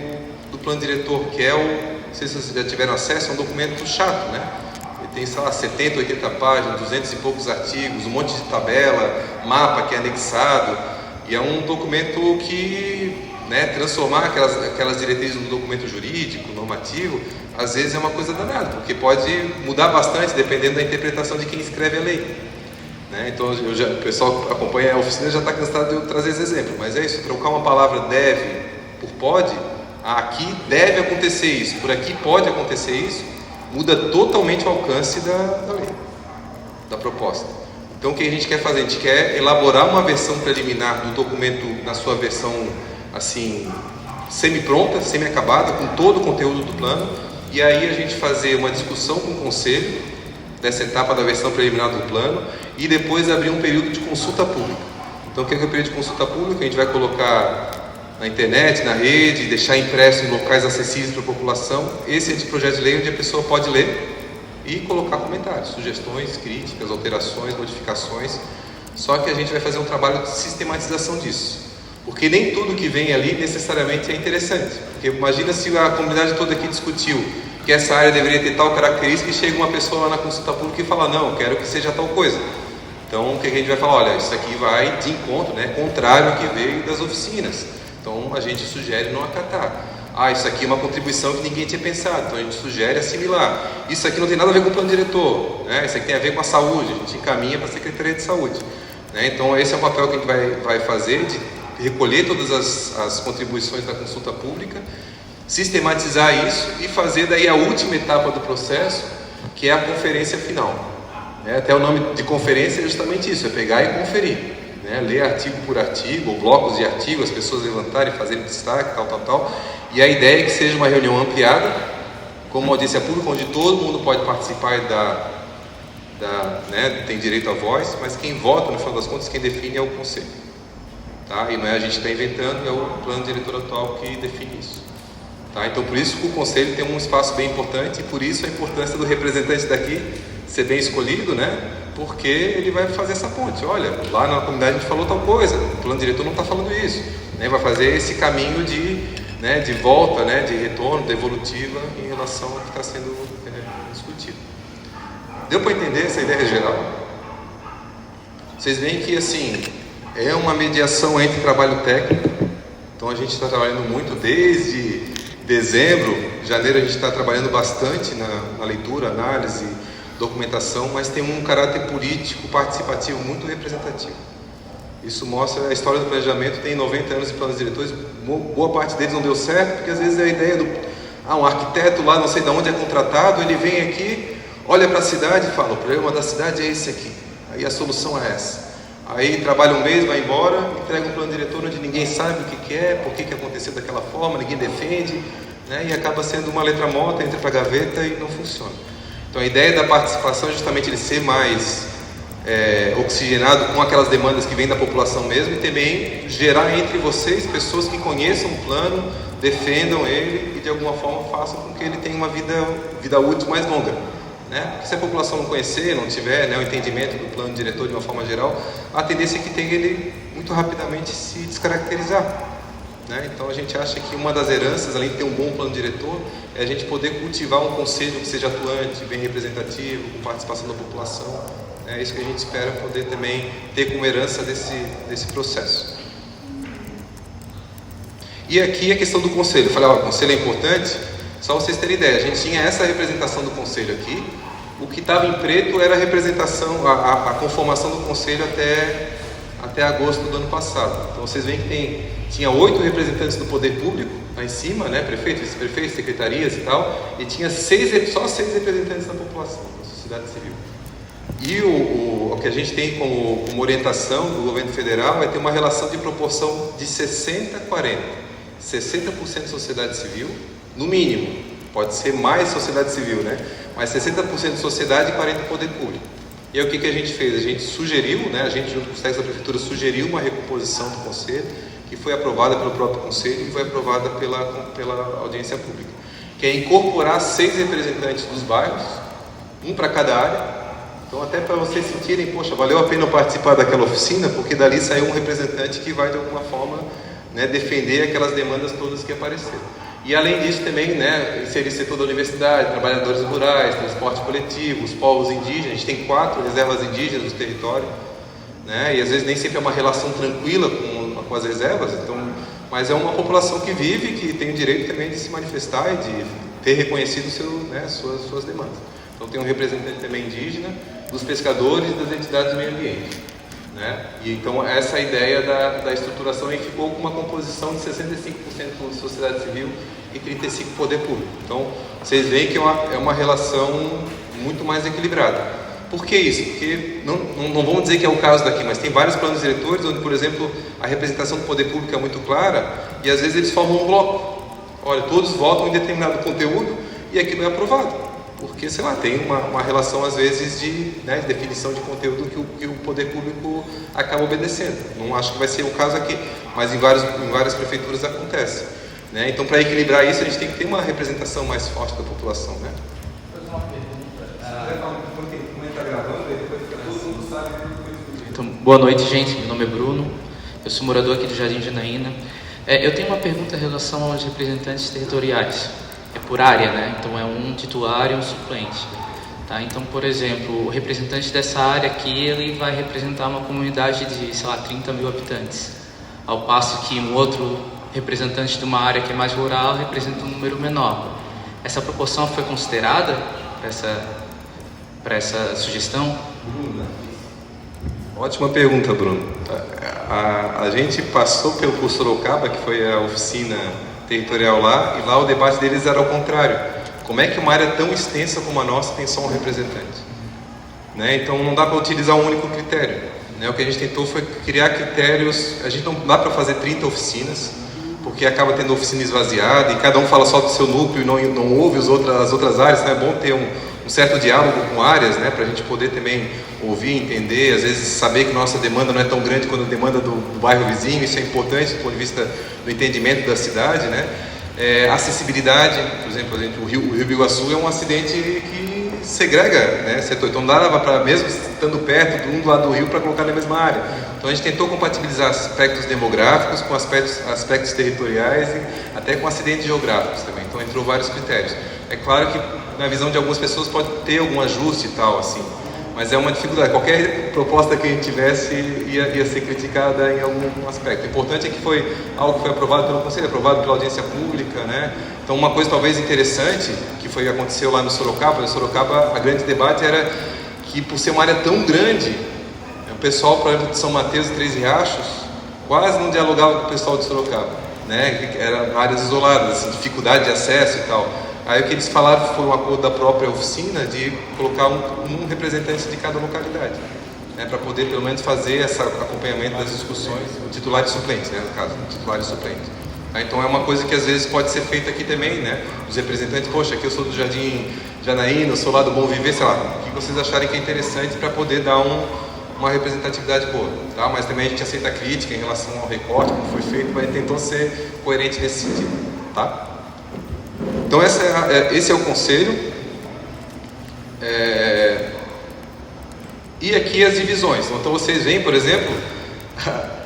do plano diretor, que é não sei se vocês já tiveram acesso, é um documento chato, né? Ele tem, sei lá, 70, 80 páginas, 200 e poucos artigos, um monte de tabela, mapa que é anexado, e é um documento que, né, transformar aquelas diretrizes no documento jurídico, normativo, às vezes é uma coisa danada, porque pode mudar bastante dependendo da interpretação de quem escreve a lei. Né? Então, o pessoal que acompanha a oficina já está cansado de eu trazer esse exemplo, mas é isso, trocar uma palavra deve por pode, aqui deve acontecer isso, por aqui pode acontecer isso, muda totalmente o alcance da lei, da proposta. Então, o que a gente quer fazer? A gente quer elaborar uma versão preliminar do documento na sua versão, assim, semi-pronta, semi-acabada, com todo o conteúdo do plano, e aí a gente fazer uma discussão com o conselho dessa etapa da versão preliminar do plano, e depois abrir um período de consulta pública. Então, o que é o período de consulta pública? A gente vai colocar na internet, na rede, deixar impresso em locais acessíveis para a população. Esse é de projeto de lei onde a pessoa pode ler e colocar comentários, sugestões, críticas, alterações, modificações. Só que a gente vai fazer um trabalho de sistematização disso, porque nem tudo que vem ali necessariamente é interessante. Porque imagina se a comunidade toda aqui discutiu que essa área deveria ter tal característica e chega uma pessoa lá na consulta pública e fala, não, eu quero que seja tal coisa. Então, o que a gente vai falar? Olha, isso aqui vai de encontro, né, contrário ao que veio das oficinas. Então, a gente sugere não acatar. Isso aqui é uma contribuição que ninguém tinha pensado, então a gente sugere assimilar. Isso aqui não tem nada a ver com o plano diretor, né? Isso aqui tem a ver com a saúde, a gente encaminha para a Secretaria de Saúde. Né? Então, esse é o papel que a gente vai fazer, de recolher todas as contribuições da consulta pública, sistematizar isso e fazer daí a última etapa do processo, que é a conferência final. Né? Até o nome de conferência é justamente isso, é pegar e conferir. Né? Ler artigo por artigo, ou blocos de artigo, as pessoas levantarem, fazerem destaque, tal. E a ideia é que seja uma reunião ampliada, como uma audiência pública, onde todo mundo pode participar né, tem direito à voz, mas quem vota, no final das contas, quem define é o conselho. Tá? E não é a gente que está inventando, é o plano diretor atual que define isso. Tá? Então, por isso que o conselho tem um espaço bem importante, e por isso a importância do representante daqui ser bem escolhido, né? Porque ele vai fazer essa ponte. Olha, lá na comunidade a gente falou tal coisa, o plano diretor não está falando isso. Né? Vai fazer esse caminho de volta, né? De retorno, de evolutiva em relação ao que está sendo discutido. Deu para entender essa ideia geral? Vocês veem que, assim, é uma mediação entre trabalho técnico. Então a gente está trabalhando muito desde dezembro, janeiro a gente está trabalhando bastante na leitura, análise, documentação, mas tem um caráter político, participativo, muito representativo. Isso mostra, a história do planejamento tem 90 anos de planos diretores, boa parte deles não deu certo, porque às vezes é a ideia um arquiteto lá, não sei de onde é contratado, ele vem aqui, olha para a cidade e fala, o problema da cidade é esse aqui, aí a solução é essa. Aí trabalha um mês, vai embora, entrega um plano diretor onde ninguém sabe o que é, por que aconteceu daquela forma, ninguém defende, né? E acaba sendo uma letra morta, entra para a gaveta e não funciona. Então a ideia da participação é justamente ele ser mais oxigenado com aquelas demandas que vêm da população mesmo, e também gerar entre vocês pessoas que conheçam o plano, defendam ele e de alguma forma façam com que ele tenha uma vida útil mais longa. Né? Porque se a população não conhecer, não tiver, né, o entendimento do plano diretor de uma forma geral, a tendência é que tenha ele muito rapidamente se descaracterizar. Né? Então a gente acha que uma das heranças, além de ter um bom plano diretor, é a gente poder cultivar um conselho que seja atuante, bem representativo, com participação da população. É isso que a gente espera poder também ter como herança desse processo. E aqui a questão do conselho. Eu falei, o conselho é importante. Só vocês terem ideia, a gente tinha essa representação do conselho aqui, o que estava em preto era a representação, a conformação do conselho até até agosto do ano passado. Então vocês veem que tinha 8 representantes do poder público lá em cima, né, prefeitos, vice-prefeitos, secretarias e tal, e tinha só 6 representantes da população, da sociedade civil. E o que a gente tem como orientação do governo federal é ter uma relação de proporção de 60-40. 60% sociedade civil, no mínimo. Pode ser mais sociedade civil, né? Mas 60% sociedade e 40% poder público. E aí o que a gente fez? A gente sugeriu, né? A gente junto com os técnicos da prefeitura sugeriu uma recomposição do conselho, que foi aprovada pelo próprio conselho e foi aprovada pela audiência pública, que é incorporar 6 representantes dos bairros, um para cada área. Então, até para vocês sentirem, poxa, valeu a pena eu participar daquela oficina, porque dali saiu um representante que vai, de alguma forma, né, defender aquelas demandas todas que apareceram. E, além disso, também, né, inserir setor da universidade, trabalhadores rurais, transporte coletivo, os povos indígenas. A gente tem 4 reservas indígenas no território, né, e às vezes nem sempre é uma relação tranquila com as reservas, então, mas é uma população que vive, que tem o direito também de se manifestar e de ter reconhecido suas demandas. Então, tem um representante também indígena, dos pescadores e das entidades do meio ambiente, né? E então essa é a ideia da estruturação, e ficou com uma composição de 65% sociedade civil e 35% poder público. Então vocês veem que é uma relação muito mais equilibrada. Por que isso? Porque não vamos dizer que é o caso daqui, mas tem vários planos diretores onde, por exemplo, a representação do poder público é muito clara e às vezes eles formam um bloco. Olha, todos votam em determinado conteúdo e aquilo é aprovado. Porque, sei lá, tem uma relação, às vezes, de definição de conteúdo que o poder público acaba obedecendo. Não acho que vai ser o caso aqui, mas em várias prefeituras acontece, né? Então, para equilibrar isso, a gente tem que ter uma representação mais forte da população, né? Então, boa noite, gente. Meu nome é Bruno, eu sou morador aqui do Jardim Janaína. Eu tenho uma pergunta em relação aos representantes territoriais. É por área, né? Então é um titular e um suplente, tá? Então, por exemplo, o representante dessa área aqui, ele vai representar uma comunidade de, sei lá, 30 mil habitantes, ao passo que um outro representante de uma área que é mais rural representa um número menor. Essa proporção foi considerada para essa sugestão? Ótima pergunta, Bruno. A gente passou por Sorocaba, que foi a oficina territorial lá, e lá o debate deles era ao contrário. Como é que uma área tão extensa como a nossa tem só um representante? Né? Então não dá para utilizar um único critério. Né? O que a gente tentou foi criar critérios. A gente não dá para fazer 30 oficinas, porque acaba tendo oficina esvaziada e cada um fala só do seu núcleo e não ouve as outras áreas. Então é bom ter um certo diálogo com áreas, né, para a gente poder também ouvir, entender, às vezes saber que nossa demanda não é tão grande quanto a demanda do bairro vizinho. Isso é importante do ponto de vista do entendimento da cidade, né? Acessibilidade, por exemplo, o Rio Biguaçu é um acidente que segrega, né, setor. Então não dava para, mesmo estando perto de um do lado do rio, para colocar na mesma área. Então a gente tentou compatibilizar aspectos demográficos com aspectos territoriais e até com acidentes geográficos também. Então entrou vários critérios. É claro que na visão de algumas pessoas pode ter algum ajuste e tal, assim, mas é uma dificuldade. Qualquer proposta que a gente tivesse ia ser criticada em algum aspecto. O importante é que foi algo que foi aprovado pelo Conselho, aprovado pela audiência pública, né? Então uma coisa talvez interessante que aconteceu lá no Sorocaba, a grande debate era que, por ser uma área tão grande, o pessoal, por exemplo, de São Mateus e Três Riachos quase não dialogava com o pessoal de Sorocaba, né? Eram áreas isoladas, assim, dificuldade de acesso e tal. Aí o que eles falaram foi um acordo da própria oficina de colocar um representante de cada localidade, né, para poder pelo menos fazer esse acompanhamento das discussões, o titular e suplente, né, no caso, o titular e suplente. Então é uma coisa que às vezes pode ser feita aqui também, né, os representantes, poxa, aqui eu sou do Jardim Janaína, eu sou lá do Bom Viver, sei lá, o que vocês acharem que é interessante para poder dar uma representatividade boa, tá? Mas também a gente aceita a crítica em relação ao recorte, como foi feito, mas tentou ser coerente nesse sentido, tá? Então esse é o conselho, e aqui as divisões. Então vocês veem, por exemplo,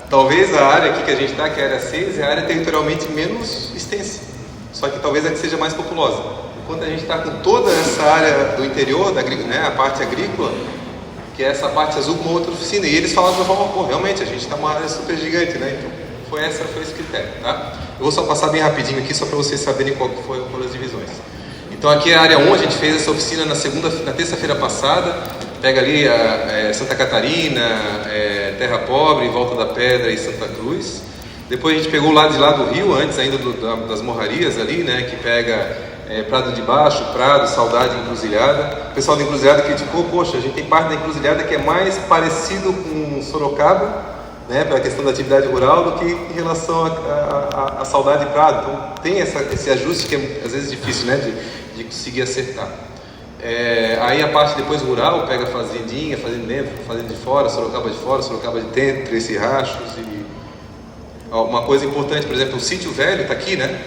talvez a área aqui que a gente está, que é a área 6, é a área territorialmente menos extensa, só que talvez a que seja mais populosa. Enquanto a gente está com toda essa área do interior, né, a parte agrícola, que é essa parte azul, com uma outra oficina, e eles falaram de forma, pô, realmente, a gente está uma área super gigante, né? Então foi esse critério, tá? Eu vou só passar bem rapidinho aqui, só para vocês saberem qual foram as divisões. Então aqui é a área 1, a gente fez essa oficina na terça-feira passada, pega ali Santa Catarina, Terra Pobre, Volta da Pedra e Santa Cruz. Depois a gente pegou o lado de lá do Rio, antes ainda das Morrarias ali, né, que pega Prado de Baixo, Prado, Saudade, Encruzilhada. O pessoal da Encruzilhada criticou, poxa, a gente tem parte da Encruzilhada que é mais parecido com Sorocaba, né, pela questão da atividade rural, do que em relação a Saudade e Prado. Então tem esse ajuste que é às vezes difícil, né, de conseguir acertar. Aí a parte depois rural pega Fazendinha, Fazenda dentro, Fazenda de fora, Sorocaba de dentro, Três Rachos. E uma coisa importante, por exemplo, o Sítio Velho está aqui, né?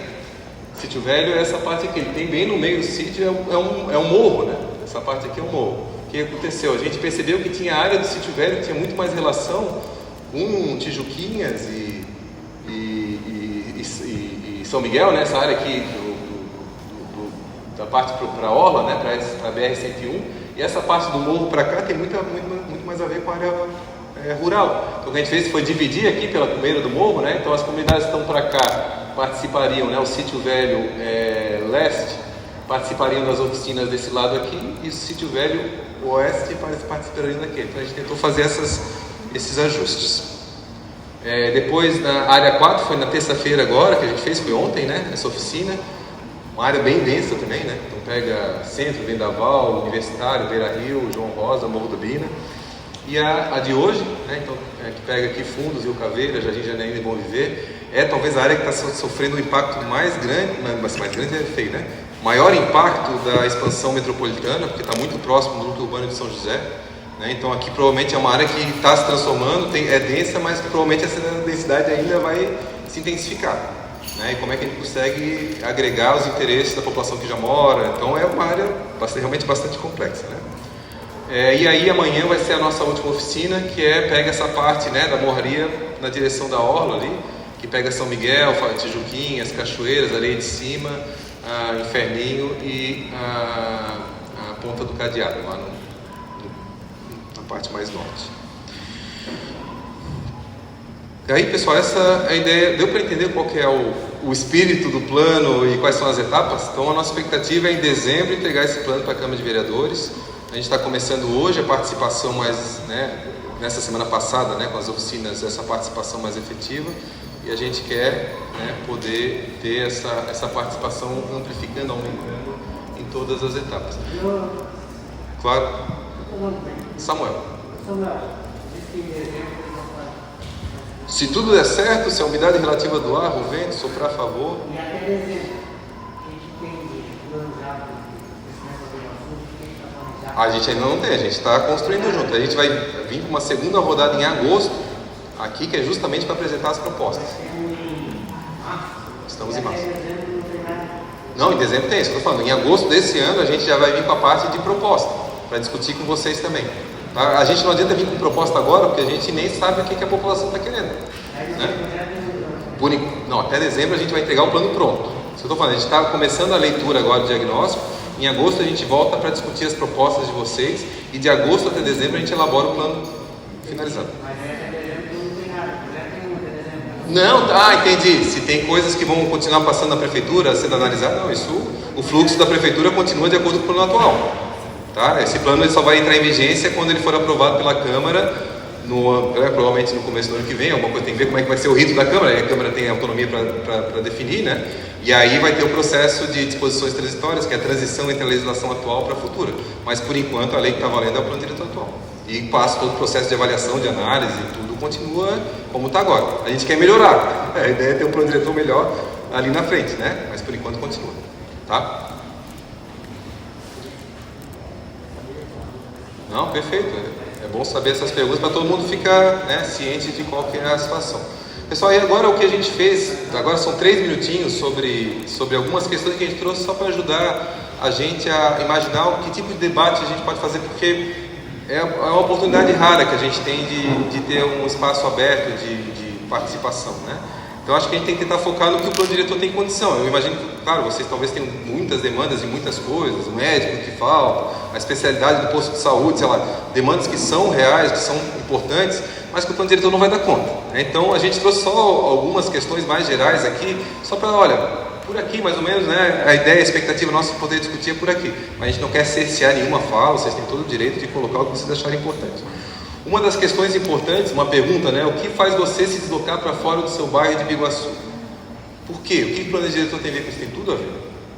O Sítio Velho é essa parte aqui, ele tem bem no meio do sítio, é um morro, né? Essa parte aqui é um morro. O que aconteceu? A gente percebeu que tinha a área do Sítio Velho que tinha muito mais relação com Tijuquinhas e São Miguel, né? Essa área aqui da parte para a Orla, né? Para a BR-101, e essa parte do morro para cá tem muito mais a ver com a área rural. Então o que a gente fez foi dividir aqui pela primeira do morro, né? Então as comunidades que estão para cá participariam, né? O Sítio Velho Leste participariam das oficinas desse lado aqui, e o Sítio Velho Oeste participariam daquele. Então a gente tentou fazer esses ajustes. Depois na área 4 foi na terça-feira agora que a gente fez, foi ontem, né? Essa oficina. Uma área bem densa também, né? Então pega Centro, Vendaval, Universitário, Beira Rio, João Rosa, Morro do Bina. E a de hoje, né? Então, que pega aqui Fundos, Rio Caveira, Jardim Janaína e Bom Viver, talvez a área que está sofrendo o impacto mais grande, mas mais grande é feio, né? Maior impacto da expansão metropolitana, porque está muito próximo do núcleo urbano de São José, né? Então aqui provavelmente é uma área que está se transformando, é densa, mas que provavelmente essa densidade ainda vai se intensificar. Né? E como é que a gente consegue agregar os interesses da população que já mora? Então é uma área realmente bastante complexa, né? E aí amanhã vai ser a nossa última oficina, que pega essa parte, né, da morraria na direção da Orla ali, que pega São Miguel, Tijuquinhas, Cachoeiras, Areia de Cima, Inferninho e a Ponta do Cadeado, lá na parte mais norte. E aí, pessoal, essa é a ideia. Deu para entender qual que é o espírito do plano e quais são as etapas? Então a nossa expectativa é em dezembro entregar esse plano para a Câmara de Vereadores. A gente está começando hoje a participação mais, né, nessa semana passada, né, com as oficinas, essa participação mais efetiva, e a gente quer, né, poder ter essa participação amplificando, aumentando em todas as etapas. Claro. Samuel. Se tudo der certo, se a umidade relativa do ar, o vento soprar a favor. E até dezembro, a gente tem planejado. A gente ainda não tem, a gente está construindo junto. A gente vai vir com uma segunda rodada em agosto, aqui, que é justamente para apresentar as propostas. Estamos em março. Não, em dezembro tem, isso que eu estou falando. Em agosto desse ano a gente já vai vir com a parte de proposta, para discutir com vocês também. Tá? A gente não adianta vir com proposta agora, porque a gente nem sabe o que a população está querendo. Né? Não, até dezembro a gente vai entregar o plano pronto. Isso que eu estou falando, a gente está começando a leitura agora do diagnóstico. Em agosto a gente volta para discutir as propostas de vocês, e de agosto até dezembro a gente elabora o plano finalizado. Mas até dezembro não tem nada, já tem até dezembro. Não, entendi. Se tem coisas que vão continuar passando na prefeitura, sendo analisadas, não, isso, o fluxo da prefeitura continua de acordo com o plano atual. Tá? Esse plano ele só vai entrar em vigência quando ele for aprovado pela Câmara, provavelmente no começo do ano que vem. Alguma coisa tem que ver como é que vai ser o rito da Câmara, aí a Câmara tem autonomia para definir, né? E aí vai ter o processo de disposições transitórias, que é a transição entre a legislação atual para a futura. Mas por enquanto a lei que está valendo é o plano diretor atual. E passa todo o processo de avaliação, de análise, tudo continua como está agora. A gente quer melhorar. A ideia é ter um plano diretor melhor ali na frente, né? Mas por enquanto continua. Tá? Não, perfeito. É bom saber essas perguntas para todo mundo ficar, né, ciente de qual que é a situação. Pessoal, e agora o que a gente fez, agora são 3 minutinhos sobre algumas questões que a gente trouxe só para ajudar a gente a imaginar que tipo de debate a gente pode fazer, porque é uma oportunidade rara que a gente tem de ter um espaço aberto de participação, né? Então acho que a gente tem que tentar focar no que o plano diretor tem condição. Eu imagino que, claro, vocês talvez tenham muitas demandas de muitas coisas, o médico que falta, a especialidade do posto de saúde, sei lá, demandas que são reais, que são importantes, mas que o plano diretor não vai dar conta, né? Então a gente trouxe só algumas questões mais gerais aqui, só para, olha, por aqui mais ou menos, né? A ideia, a expectativa nossa de poder discutir é por aqui, mas a gente não quer cercear nenhuma fala, vocês têm todo o direito de colocar o que vocês acharem importante. Uma das questões importantes, uma pergunta, né? O que faz você se deslocar para fora do seu bairro de Biguaçu? Por quê? O que o plano diretor tem a ver com isso? Tem tudo a ver,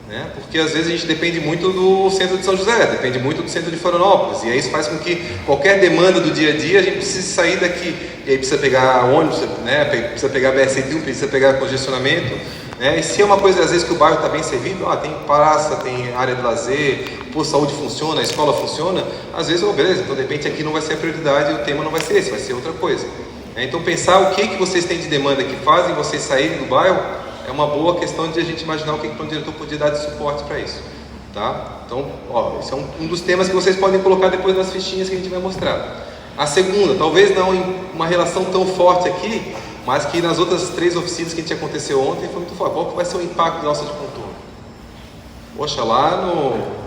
né? Porque às vezes a gente depende muito do centro de São José, depende muito do centro de Florianópolis, e aí isso faz com que qualquer demanda do dia a dia a gente precise sair daqui, e aí precisa pegar ônibus, né? Precisa pegar BR-101, precisa pegar congestionamento, né? E se é uma coisa às vezes que o bairro está bem servido, tem praça, tem área de lazer, o posto de saúde funciona, a escola funciona, às vezes, beleza, então de repente aqui não vai ser a prioridade, o tema não vai ser esse, vai ser outra coisa. Então pensar o que vocês têm de demanda que fazem vocês saírem do bairro é uma boa questão de a gente imaginar o que o plano diretor podia dar de suporte para isso, tá? Então, esse é um dos temas que vocês podem colocar depois nas fichinhas que a gente vai mostrar. A segunda, talvez não em uma relação tão forte aqui, mas que nas outras 3 oficinas que a gente aconteceu ontem foi muito forte. Qual que vai ser o impacto da alça de contorno? Poxa, lá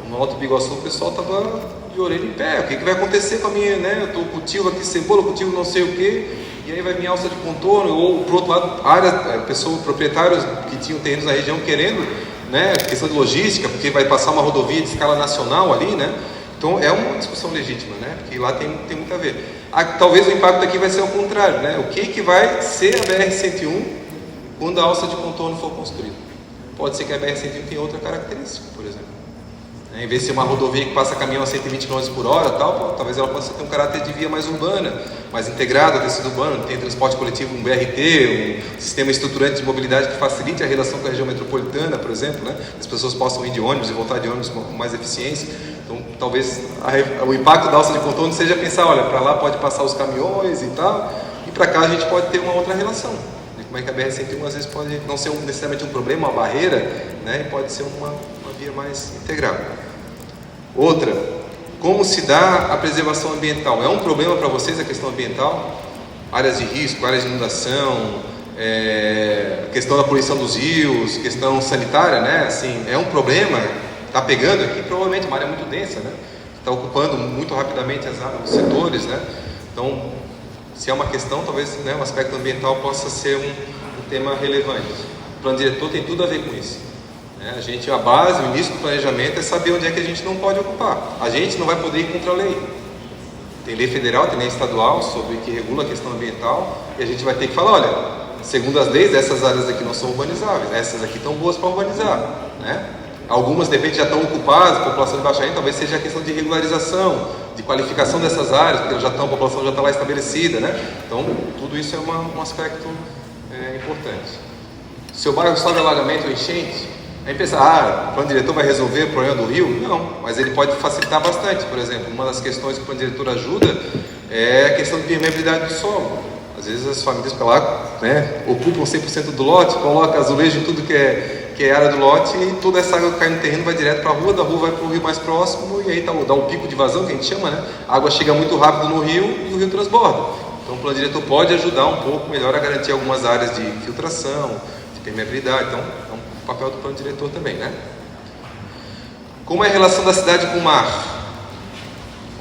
no Alto Biguaçu o pessoal estava de orelha em pé. O que vai acontecer com a minha, né? Eu estou cultivo aqui cebola, cultivo não sei o que, e aí vai vir alça de contorno, ou por outro lado, proprietários que tinham terrenos na região querendo, né? Questão de logística, porque vai passar uma rodovia de escala nacional ali, né? Então é uma discussão legítima, né? Porque lá tem muito a ver. Talvez o impacto aqui vai ser ao contrário, né? O que vai ser a BR-101 quando a alça de contorno for construída? Pode ser que a BR-101 tenha outra característica, por exemplo. Em vez de ser uma rodovia que passa caminhão a 120 km por hora, talvez ela possa ter um caráter de via mais urbana, mais integrado ao tecido urbano, tem transporte coletivo, um BRT, um sistema estruturante de mobilidade que facilite a relação com a região metropolitana, por exemplo, né? As pessoas possam ir de ônibus e voltar de ônibus com mais eficiência. Então, talvez o impacto da alça de contorno seja pensar, olha, para lá pode passar os caminhões e tal, e para cá a gente pode ter uma outra relação. Como é que a BR-101 às vezes pode não ser necessariamente um problema, uma barreira, né? E pode ser uma via mais integral. Outra, como se dá a preservação ambiental? É um problema para vocês a questão ambiental? Áreas de risco, áreas de inundação, questão da poluição dos rios, questão sanitária, né? Assim, é um problema, está pegando aqui, provavelmente uma área muito densa, né? Está ocupando muito rapidamente os setores, né? Então, se é uma questão, talvez, né, um aspecto ambiental possa ser um tema relevante. O plano diretor tem tudo a ver com isso. A base, o início do planejamento é saber onde é que a gente não pode ocupar. A gente não vai poder ir contra a lei. Tem lei federal, tem lei estadual sobre que regula a questão ambiental, e a gente vai ter que falar, olha, segundo as leis, essas áreas aqui não são urbanizáveis, essas aqui estão boas para urbanizar, né? Algumas, de repente, já estão ocupadas, a população de baixa renda, talvez seja a questão de regularização, de qualificação dessas áreas, porque a população já está lá estabelecida, né? Então, tudo isso é um aspecto importante. Seu bairro sofre alagamento ou enchente? Aí pensa, o plano diretor vai resolver o problema do rio? Não, mas ele pode facilitar bastante. Por exemplo, uma das questões que o plano diretor ajuda é a questão de permeabilidade do solo. Às vezes as famílias para lá, né, ocupam 100% do lote, colocam azulejo em tudo que é área do lote, e toda essa água que cai no terreno vai direto para a rua, da rua vai para o rio mais próximo, e aí dá um pico de vazão, que a gente chama, né? A água chega muito rápido no rio e o rio transborda. Então o plano diretor pode ajudar um pouco melhor a garantir algumas áreas de filtração, de permeabilidade. Então é um papel do plano diretor também, né? Como é a relação da cidade com o mar?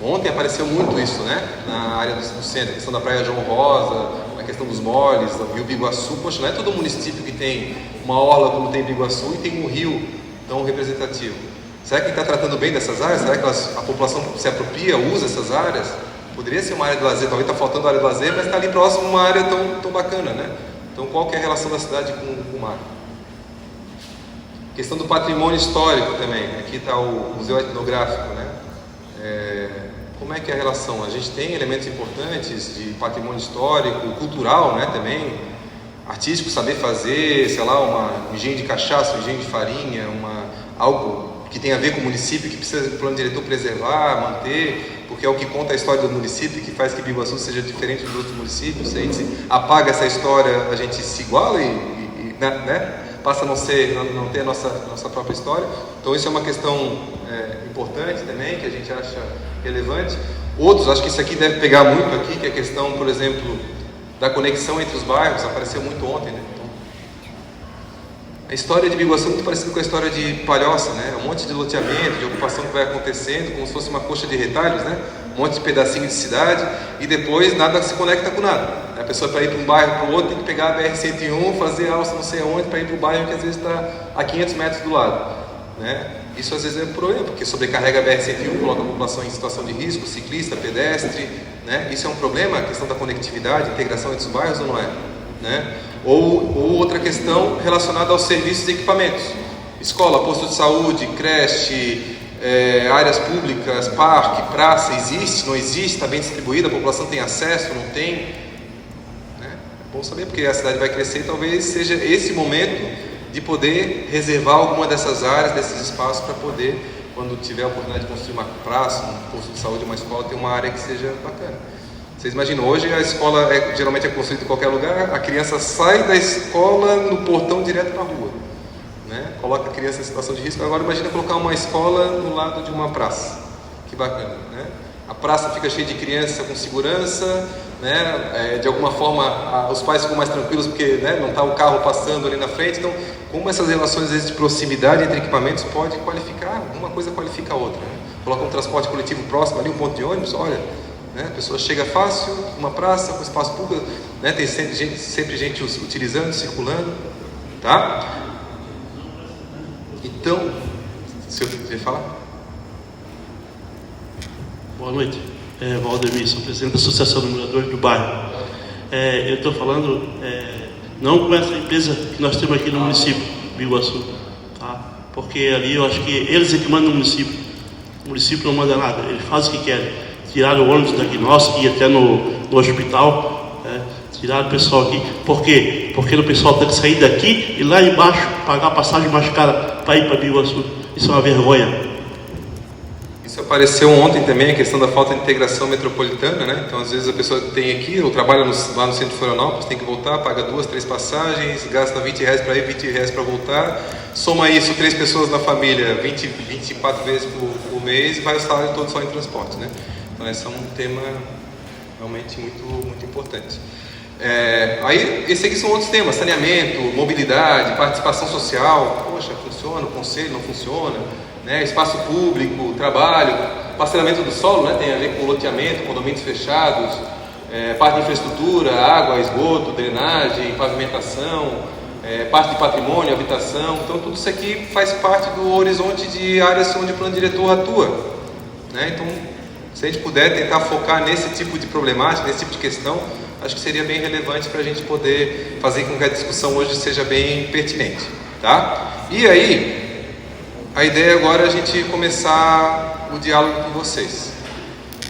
Ontem apareceu muito isso, né? Na área do centro, a questão da Praia João Rosa, a questão dos moles, do Rio Biguaçu. Poxa, não é todo município que tem uma orla como tem Biguaçu e tem um rio tão representativo. Será que está tratando bem dessas áreas? Será que a população se apropria, usa essas áreas? Poderia ser uma área de lazer, talvez está faltando área de lazer, mas está ali próximo uma área tão bacana, né? Então qual que é a relação da cidade com o mar? Questão do patrimônio histórico também. Aqui está o Museu Etnográfico, né? Como é que é a relação? A gente tem elementos importantes de patrimônio histórico, cultural, né, também, artístico, saber fazer, sei lá, um engenho de cachaça, um engenho de farinha, algo que tem a ver com o município, que precisa do plano diretor preservar, manter, porque é o que conta a história do município, que faz que Biguaçu seja diferente dos outros municípios. Se a gente apaga essa história, a gente se iguala e né, passa a não ter a nossa própria história. Então isso é uma questão importante também, que a gente acha relevante. Outros, acho que isso aqui deve pegar muito aqui, que é a questão, por exemplo, da conexão entre os bairros, apareceu muito ontem, né? Então, a história de Biguaçu é muito parecida com a história de Palhoça, né? Um monte de loteamento, de ocupação que vai acontecendo, como se fosse uma coxa de retalhos, né? Um monte de pedacinho de cidade, e depois nada se conecta com nada. A pessoa, para ir para um bairro para o outro, tem que pegar a BR-101, fazer alça não sei aonde, para ir para o bairro que às vezes está a 500 metros do lado, né? Isso às vezes é um problema, porque sobrecarrega a BR-101, coloca a população em situação de risco, ciclista, pedestre, né? Isso é um problema, a questão da conectividade, integração entre os bairros ou não é? Né? Ou outra questão relacionada aos serviços e equipamentos. Escola, posto de saúde, creche, áreas públicas, parque, praça, existe, não existe, está bem distribuída, a população tem acesso, não tem? Né? É bom saber, porque a cidade vai crescer e talvez seja esse momento de poder reservar alguma dessas áreas, desses espaços, para poder, quando tiver a oportunidade de construir uma praça, um posto de saúde, uma escola, ter uma área que seja bacana. Vocês imaginam, hoje a escola geralmente é construída em qualquer lugar, a criança sai da escola no portão direto para a rua, né? Coloca a criança em situação de risco. Agora imagina colocar uma escola no lado de uma praça, que bacana, né? A praça fica cheia de criança com segurança, né? De alguma forma os pais ficam mais tranquilos porque, né, não está o carro passando ali na frente. Então, como essas relações às vezes, de proximidade entre equipamentos pode qualificar, uma coisa qualifica a outra, né? Coloca um transporte coletivo próximo ali, um ponto de ônibus, olha, né? A pessoa chega fácil, uma praça com espaço público, né? Tem sempre gente utilizando, circulando, tá? Então, se eu quiser falar. Boa noite, Valdemir, sou presidente da Associação de Moradores do Bairro. Eu estou falando não com essa empresa que nós temos aqui no município, Biguaçu, tá? Porque ali eu acho que eles é que mandam no município. O município não manda nada, eles fazem o que querem. Tiraram o ônibus daqui nosso, ir até no hospital, tiraram o pessoal aqui. Por quê? Porque o pessoal tem que sair daqui e lá embaixo pagar a passagem mais cara para ir para Biguaçu. Isso é uma vergonha. Isso apareceu ontem também, a questão da falta de integração metropolitana, né? Então, às vezes a pessoa tem aqui, ou trabalha lá no centro de Florianópolis, tem que voltar, paga 2, 3 passagens, gasta R$20 para ir, R$20 para voltar, soma isso, 3 pessoas na família, 24 vezes por mês, e vai o salário todo só em transporte, né? Então, esse é um tema realmente muito, muito importante. Aí, esses aqui são outros temas, saneamento, mobilidade, participação social. Poxa, funciona, o conselho não funciona, né? Espaço público, trabalho, parcelamento do solo, né? Tem a ver com loteamento, condomínios fechados, parte de infraestrutura, água, esgoto, drenagem, pavimentação, parte de patrimônio, habitação. Então tudo isso aqui faz parte do horizonte de áreas onde o plano diretor atua, né? Então, se a gente puder tentar focar nesse tipo de problemática, nesse tipo de questão, acho que seria bem relevante para a gente poder fazer com que a discussão hoje seja bem pertinente, tá? E aí, a ideia agora é a gente começar o diálogo com vocês.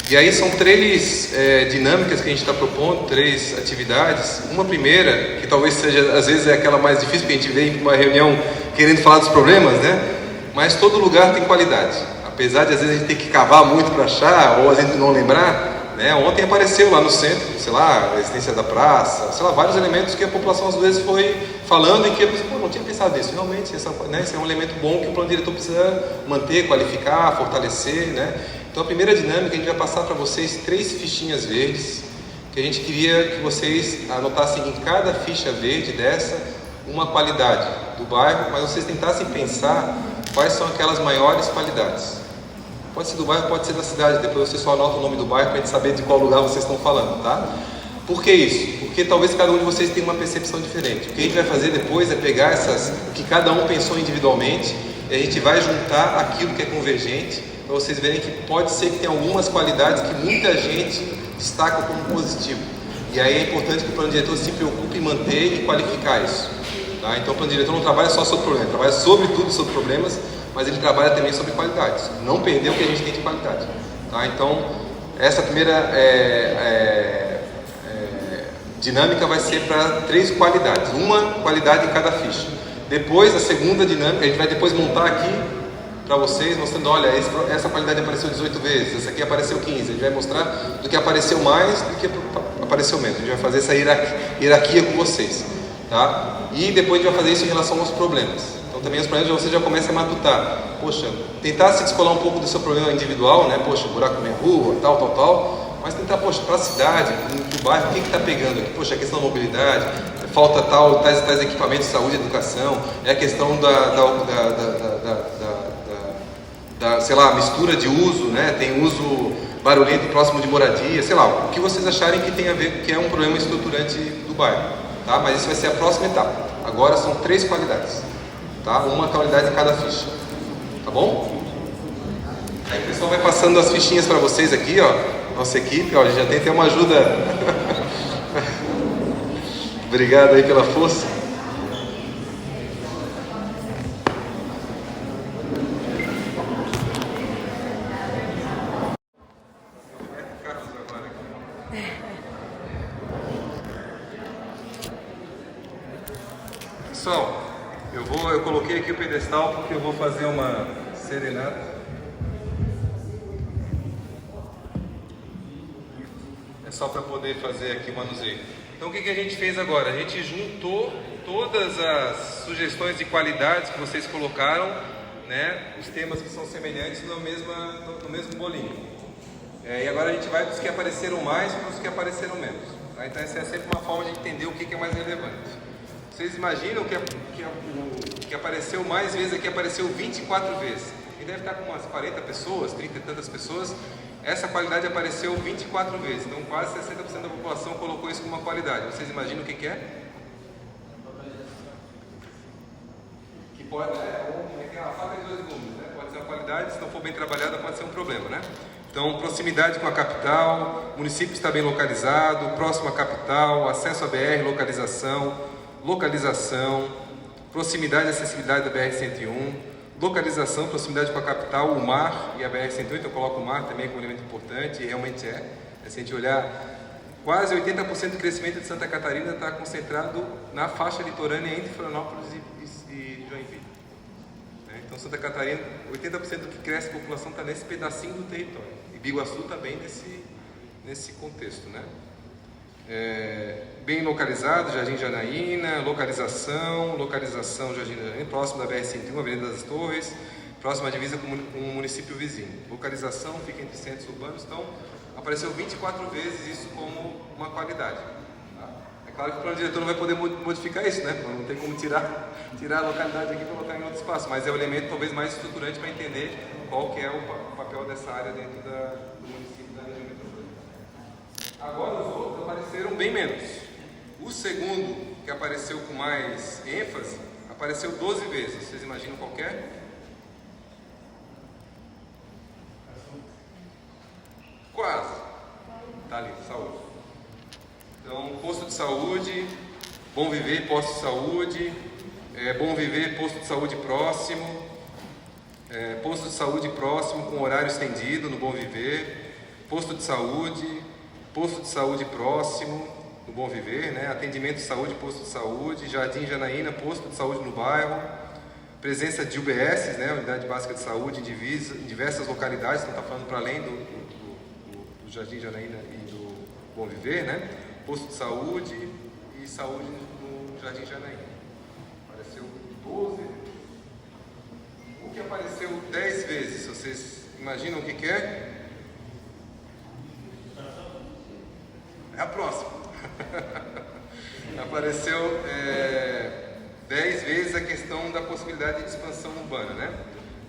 E aí são 3 dinâmicas que a gente está propondo, 3 atividades. Uma primeira, que talvez seja, às vezes é aquela mais difícil, porque a gente vem para uma reunião querendo falar dos problemas, né? Mas todo lugar tem qualidade. Apesar de às vezes a gente ter que cavar muito para achar, ou a gente não lembrar, né? Ontem apareceu lá no centro, sei lá, a existência da praça, sei lá, vários elementos que a população às vezes foi falando e que a pessoa, não tinha pensado nisso. Realmente, esse é um elemento bom que o plano diretor precisa manter, qualificar, fortalecer, né? Então a primeira dinâmica, a gente vai passar para vocês 3 fichinhas verdes, que a gente queria que vocês anotassem em cada ficha verde dessa uma qualidade do bairro, mas vocês tentassem pensar quais são aquelas maiores qualidades. Pode ser do bairro, pode ser da cidade, depois você só anota o nome do bairro para a gente saber de qual lugar vocês estão falando, tá? Por que isso? Porque talvez cada um de vocês tenha uma percepção diferente. O que a gente vai fazer depois é pegar o que cada um pensou individualmente e a gente vai juntar aquilo que é convergente para vocês verem que pode ser que tenha algumas qualidades que muita gente destaca como positivo. E aí é importante que o plano diretor se preocupe em manter e qualificar isso, tá? Então o plano diretor não trabalha só sobre problemas, ele trabalha sobretudo sobre problemas, mas ele trabalha também sobre qualidades. Não perder o que a gente tem de qualidade, tá? Então, essa primeira dinâmica vai ser para 3 qualidades. Uma qualidade em cada ficha. Depois, a segunda dinâmica, a gente vai depois montar aqui para vocês, mostrando, olha, essa qualidade apareceu 18 vezes, essa aqui apareceu 15. A gente vai mostrar do que apareceu mais do que apareceu menos. A gente vai fazer essa hierarquia com vocês, tá? E depois a gente vai fazer isso em relação aos problemas. Também os problemas você já começa a matutar. Poxa, tentar se descolar um pouco do seu problema individual, né? Poxa, buraco na minha rua, tal. Mas tentar, poxa, para a cidade, para o bairro, o que está pegando aqui? Poxa, a questão da mobilidade, falta tais equipamentos de saúde e educação, é a questão da sei lá, mistura de uso, né? Tem uso barulhento próximo de moradia, sei lá, o que vocês acharem que tem a ver, que é um problema estruturante do bairro, tá? Mas isso vai ser a próxima etapa. Agora são 3 qualidades, tá? Uma qualidade em cada ficha, tá bom? Aí o pessoal vai passando as fichinhas para vocês aqui, ó, nossa equipe, ó, já tem até uma ajuda. Obrigado aí pela força. Pessoal, eu coloquei aqui o pedestal porque eu vou fazer uma serenata. É só para poder fazer aqui o manuseio. Então o que a gente fez agora? A gente juntou todas as sugestões de qualidades que vocês colocaram, né? Os temas que são semelhantes no mesmo bolinho. E agora a gente vai dos que apareceram mais para os que apareceram menos. Tá? Então essa é sempre uma forma de entender o que é mais relevante. Vocês imaginam que apareceu mais vezes aqui, apareceu 24 vezes. E deve estar com umas 40 pessoas, 30 e tantas pessoas. Essa qualidade apareceu 24 vezes. Então quase 60% da população colocou isso como uma qualidade. Vocês imaginam o que é? Que pode, a faca de 2 gumes, né? Pode ser uma qualidade, se não for bem trabalhada pode ser um problema, né? Então, proximidade com a capital, município está bem localizado, próximo à capital, acesso à BR, localização, proximidade e acessibilidade da BR-101, localização, proximidade com a capital, o mar e a BR-101, então eu coloco o mar também como elemento importante, e realmente é. Se a gente olhar, quase 80% do crescimento de Santa Catarina está concentrado na faixa litorânea entre Florianópolis e Joinville. Então Santa Catarina, 80% do que cresce a população está nesse pedacinho do território. E Biguaçu está bem nesse contexto, né? Bem localizado, Jardim Janaína, localização Jardim Janaína, próximo da BR-101, Avenida das Torres, próximo à divisa com o município vizinho. Localização fica entre centros urbanos, então apareceu 24 vezes isso como uma qualidade. Tá? É claro que o plano diretor não vai poder modificar isso, né? Não tem como tirar a localidade aqui e colocar em outro espaço, mas é o elemento talvez mais estruturante para entender qual que é o papel dessa área dentro do município da região metropolitana. Agora os outros apareceram bem menos. O segundo, que apareceu com mais ênfase, apareceu 12 vezes. Vocês imaginam qual que é? Quase. Tá ali, saúde. Então, posto de saúde, Bom Viver, posto de saúde, Bom Viver, posto de saúde próximo, posto de saúde próximo com horário estendido no Bom Viver, posto de saúde próximo no Bom Viver, né? Atendimento de saúde, posto de saúde, Jardim Janaína, posto de saúde no bairro, presença de UBS, né? Unidade Básica de Saúde em diversas localidades, então está falando para além do Jardim Janaína e do Bom Viver, né? Posto de saúde e saúde no Jardim Janaína. Apareceu 12 vezes. O que apareceu 10 vezes, vocês imaginam o que é? É a próxima. Apareceu 10 vezes a questão da possibilidade de expansão urbana, né?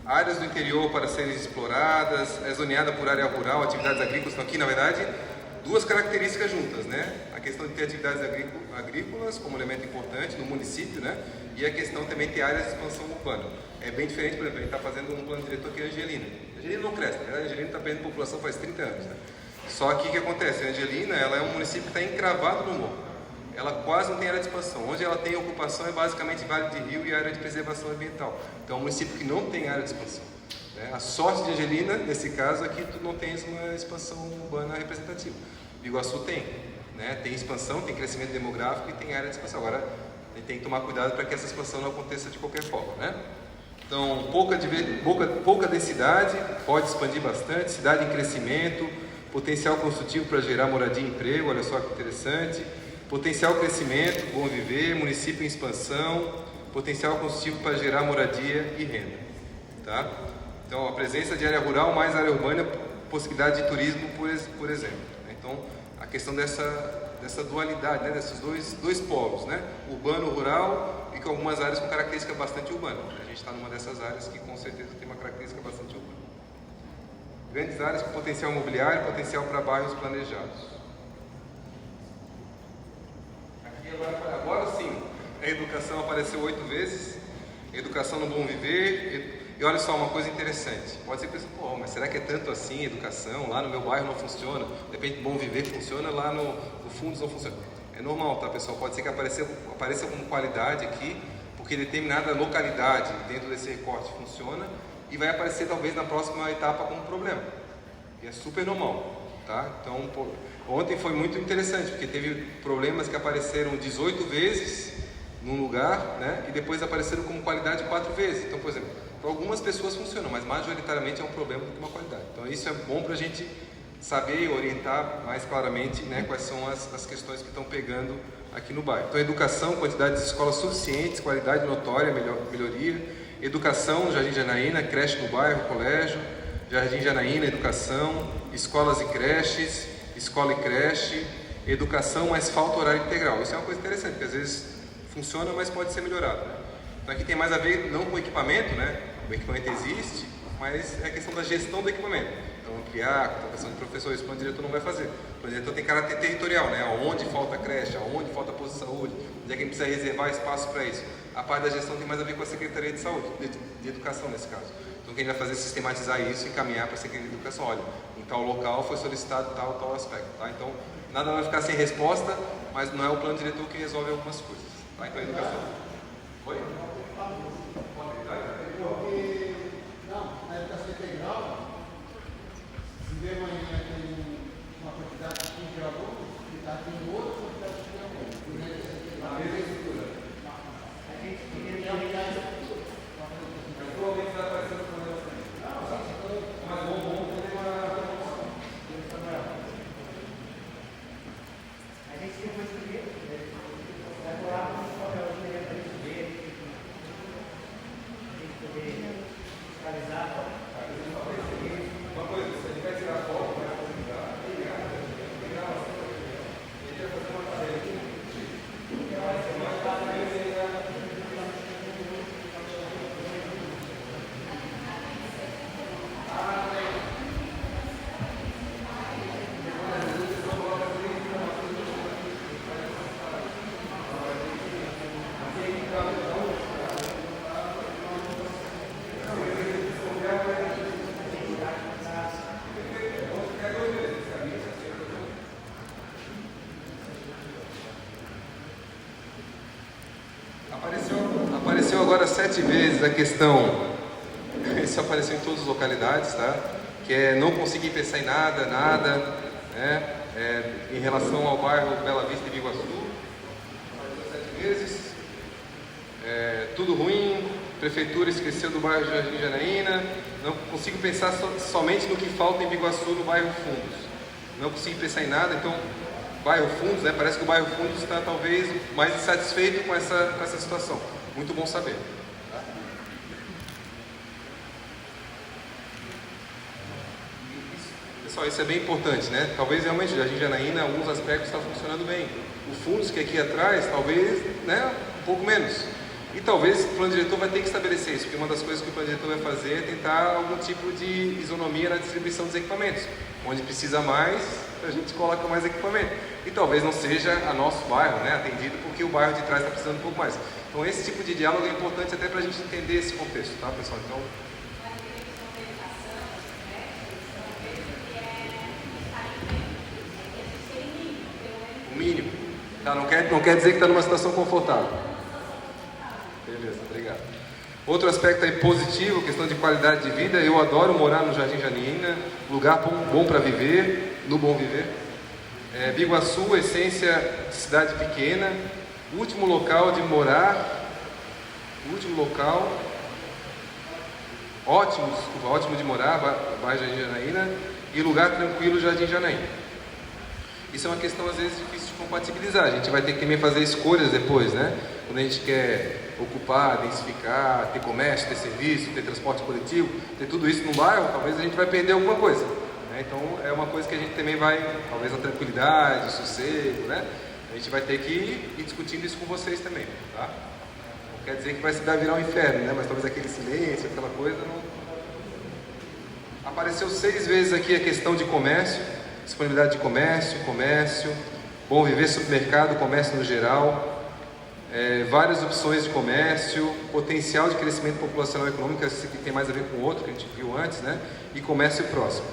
Áreas do interior para serem exploradas, é zoneada por área rural, atividades agrícolas. Então aqui, na verdade, duas características juntas, né? A questão de ter atividades agrícolas como elemento importante no município, né? E a questão também de ter áreas de expansão urbana. É bem diferente, por exemplo, a gente está fazendo um plano diretor que é Angelina. Angelina não cresce, né? Angelina está perdendo população faz 30 anos, né? Só que o que acontece? A Angelina, ela é um município que está encravado no morro. Ela quase não tem área de expansão. Onde ela tem ocupação é basicamente Vale de Rio e área de preservação ambiental. Então é um município que não tem área de expansão. Né? A sorte de Angelina, nesse caso, é que tu não tens uma expansão urbana representativa. Biguaçu tem. Né? Tem expansão, tem crescimento demográfico e tem área de expansão. Agora, a gente tem que tomar cuidado para que essa expansão não aconteça de qualquer forma. Né? Então, pouca densidade, pode expandir bastante, cidade em crescimento, potencial construtivo para gerar moradia e emprego, olha só que interessante. Potencial crescimento, Bom Viver, município em expansão, potencial construtivo para gerar moradia e renda. Tá? Então, a presença de área rural mais área urbana, possibilidade de turismo, por exemplo. Então, a questão dessa dualidade, né? Desses dois polos, né? Urbano, rural e com algumas áreas com característica bastante urbana. A gente está numa dessas áreas que com certeza tem uma característica bastante urbana. Grandes áreas com potencial imobiliário e potencial para bairros planejados. Aqui agora sim, a educação apareceu 8 vezes. Educação no bom viver. E olha só uma coisa interessante. Pode ser que você pense, pô, mas será que é tanto assim educação? Lá no meu bairro não funciona. De repente, bom viver funciona, lá no Fundos não funciona. É normal, tá, pessoal? Pode ser que apareça com qualidade aqui, porque determinada localidade dentro desse recorte funciona e vai aparecer talvez na próxima etapa como problema. E é super normal, tá? Então, ontem foi muito interessante, porque teve problemas que apareceram 18 vezes num lugar, né? E depois apareceram como qualidade 4 vezes. Então, por exemplo, para algumas pessoas funciona, mas majoritariamente é um problema do que uma qualidade. Então, isso é bom para a gente saber e orientar mais claramente, né, quais são as questões que estão pegando aqui no bairro. Então, educação, quantidade de escolas suficientes, qualidade notória, melhoria. Educação, Jardim Janaína, creche no bairro, colégio. Jardim Janaína, educação, escolas e creches, escola e creche, educação, mas falta horário integral. Isso é uma coisa interessante, porque às vezes funciona, mas pode ser melhorado, né? Então aqui tem mais a ver não com o equipamento, né? O equipamento existe, mas é a questão da gestão do equipamento. Então ampliar, contratação de professores, o plano diretor não vai fazer. O plano diretor tem caráter territorial, né? Onde falta creche, aonde falta posto de saúde, onde é que a gente precisa reservar espaço para isso. A parte da gestão tem mais a ver com a Secretaria de Saúde, de Educação nesse caso. Então o que a gente vai fazer é sistematizar isso e encaminhar para a Secretaria de Educação. Olha, em tal local foi solicitado tal aspecto, tá? Então nada vai ficar sem resposta, mas não é o plano diretor que resolve algumas coisas, tá? Então a educação. Oi? Porque, não, na educação integral, se vê amanhã tem uma quantidade de 15 alunos, e tem outra quantidade de alunos. E na educação integral, a mesma estrutura. A gente queria alinhar essa estrutura. Mas provavelmente vai aparecer no problema também. Não, mas vamos ter uma promoção. A gente tem uma estrutura, vai colar com o papel de direito para gente ver, fiscalizar. Uma coisa, se a gente vai tirar foto, vai apresentar, ele vai fazer uma tarefa aqui. Vai ser mais fácil. Apareceu agora 7 vezes a questão, isso apareceu em todas as localidades, tá? Que é não conseguir pensar em nada, né? Em relação ao bairro Bela Vista e Biguaçu, apareceu 7 vezes. Tudo ruim, prefeitura esqueceu do bairro Jardim Janaína, não consigo pensar somente no que falta em Biguaçu, no bairro Fundos. Não consigo pensar em nada, então bairro Fundos, né? Parece que o bairro Fundos está talvez mais insatisfeito com essa situação. Muito bom saber. Tá? Pessoal, isso é bem importante, né? Talvez realmente o Jardim Janaína, em alguns aspectos, está funcionando bem. O Fundos, que é aqui atrás, talvez, né, um pouco menos. E talvez o plano diretor vai ter que estabelecer isso, porque uma das coisas que o plano diretor vai fazer é tentar algum tipo de isonomia na distribuição dos equipamentos. Onde precisa mais, a gente coloca mais equipamento. E talvez não seja a nosso bairro, né, atendido, porque o bairro de trás está precisando um pouco mais. Então esse tipo de diálogo é importante até para a gente entender esse contexto, tá, pessoal? Então, o mínimo. Tá, não quer dizer que está numa situação confortável. Beleza, obrigado. Outro aspecto aí positivo, questão de qualidade de vida. Eu adoro morar no Jardim Janaína, lugar bom para viver, no bom viver. Biguaçu, essência de cidade pequena, último local de morar, ótimo de morar, bairro Jardim Janaína, e lugar tranquilo, Jardim Janaína. Isso é uma questão às vezes difícil de compatibilizar, a gente vai ter que também fazer escolhas depois, né? Quando a gente quer ocupar, densificar, ter comércio, ter serviço, ter transporte coletivo, ter tudo isso no bairro, talvez a gente vai perder alguma coisa, né? Então é uma coisa que a gente também vai, talvez a tranquilidade, o sossego, né? A gente vai ter que ir discutindo isso com vocês também, tá? Não quer dizer que vai virar um inferno, né? Mas talvez aquele silêncio, aquela coisa, não... A Apareceu 6 vezes aqui a questão de comércio, disponibilidade de comércio, bom viver, supermercado, comércio no geral, várias opções de comércio, potencial de crescimento populacional e econômico, esse que tem mais a ver com o outro que a gente viu antes, né? E comércio próximo.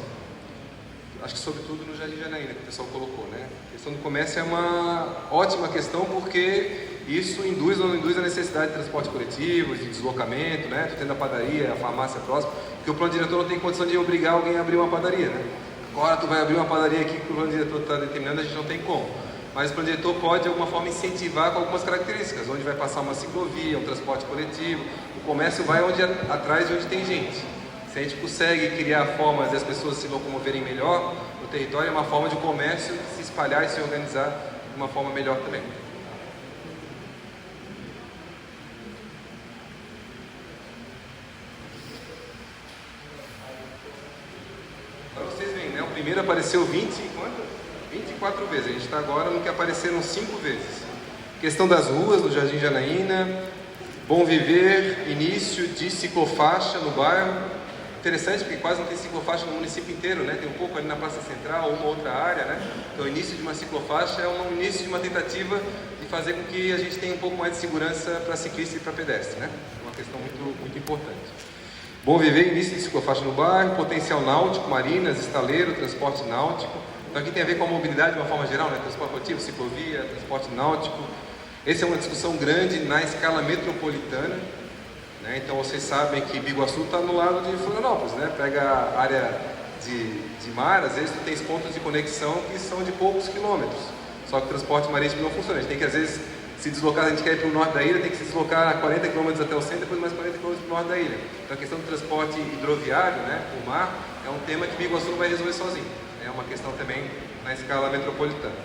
Acho que sobretudo no Jardim Janaína, que o pessoal colocou, né? A questão do comércio é uma ótima questão porque isso induz ou não induz a necessidade de transporte coletivo, de deslocamento, né? Tu tendo a padaria, a farmácia próxima, porque o plano diretor não tem condição de obrigar alguém a abrir uma padaria, né? Agora tu vai abrir uma padaria aqui que o plano diretor está determinando, a gente não tem como. Mas o plano diretor pode, de alguma forma, incentivar com algumas características, onde vai passar uma ciclovia, um transporte coletivo, o comércio vai atrás de onde tem gente. Se a gente consegue criar formas de as pessoas se locomoverem melhor no território, é uma forma de comércio se espalhar e se organizar de uma forma melhor também. Para vocês verem, né? O primeiro apareceu 24 vezes. A gente está agora no que apareceram 5 vezes. Questão das ruas do Jardim Janaína, bom viver, início de ciclofaixa no bairro. Interessante porque quase não tem ciclofaixa no município inteiro, né? Tem um pouco ali na Praça Central, uma outra área, né? Então o início de uma ciclofaixa é o início de uma tentativa de fazer com que a gente tenha um pouco mais de segurança para ciclista e para pedestre, né? É uma questão muito importante. Bom viver, início de ciclofaixa no bairro, potencial náutico, marinas, estaleiro, transporte náutico. Então aqui tem a ver com a mobilidade de uma forma geral, né? Transporte coletivo, ciclovia, transporte náutico. Essa é uma discussão grande na escala metropolitana. Então vocês sabem que Biguaçu está no lado de Florianópolis, né? Pega a área de mar, às vezes tem pontos de conexão que são de poucos quilômetros, só que o transporte marítimo não funciona. A gente tem que às vezes se deslocar, a gente quer ir para o norte da ilha, tem que se deslocar 40 quilômetros até o centro, depois mais 40 quilômetros para o norte da ilha. Então a questão do transporte hidroviário, né, por mar, é um tema que Biguaçu não vai resolver sozinho. É uma questão também na escala metropolitana.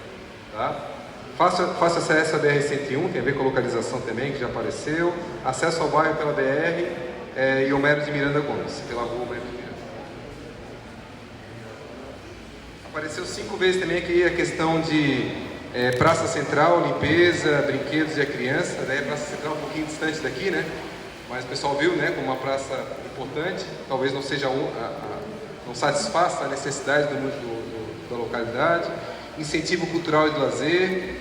Tá? Fácil acesso à BR-101, tem a ver com a localização também, que já apareceu. Acesso ao bairro pela BR e Homero de Miranda Gomes, pela rua Homero de Miranda. Apareceu 5 vezes também aqui a questão de Praça Central, limpeza, brinquedos e a criança. Né? Praça Central um pouquinho distante daqui, né? Mas o pessoal viu, né, como uma praça importante. Talvez não seja não satisfaça a necessidade da localidade. Incentivo cultural e de lazer,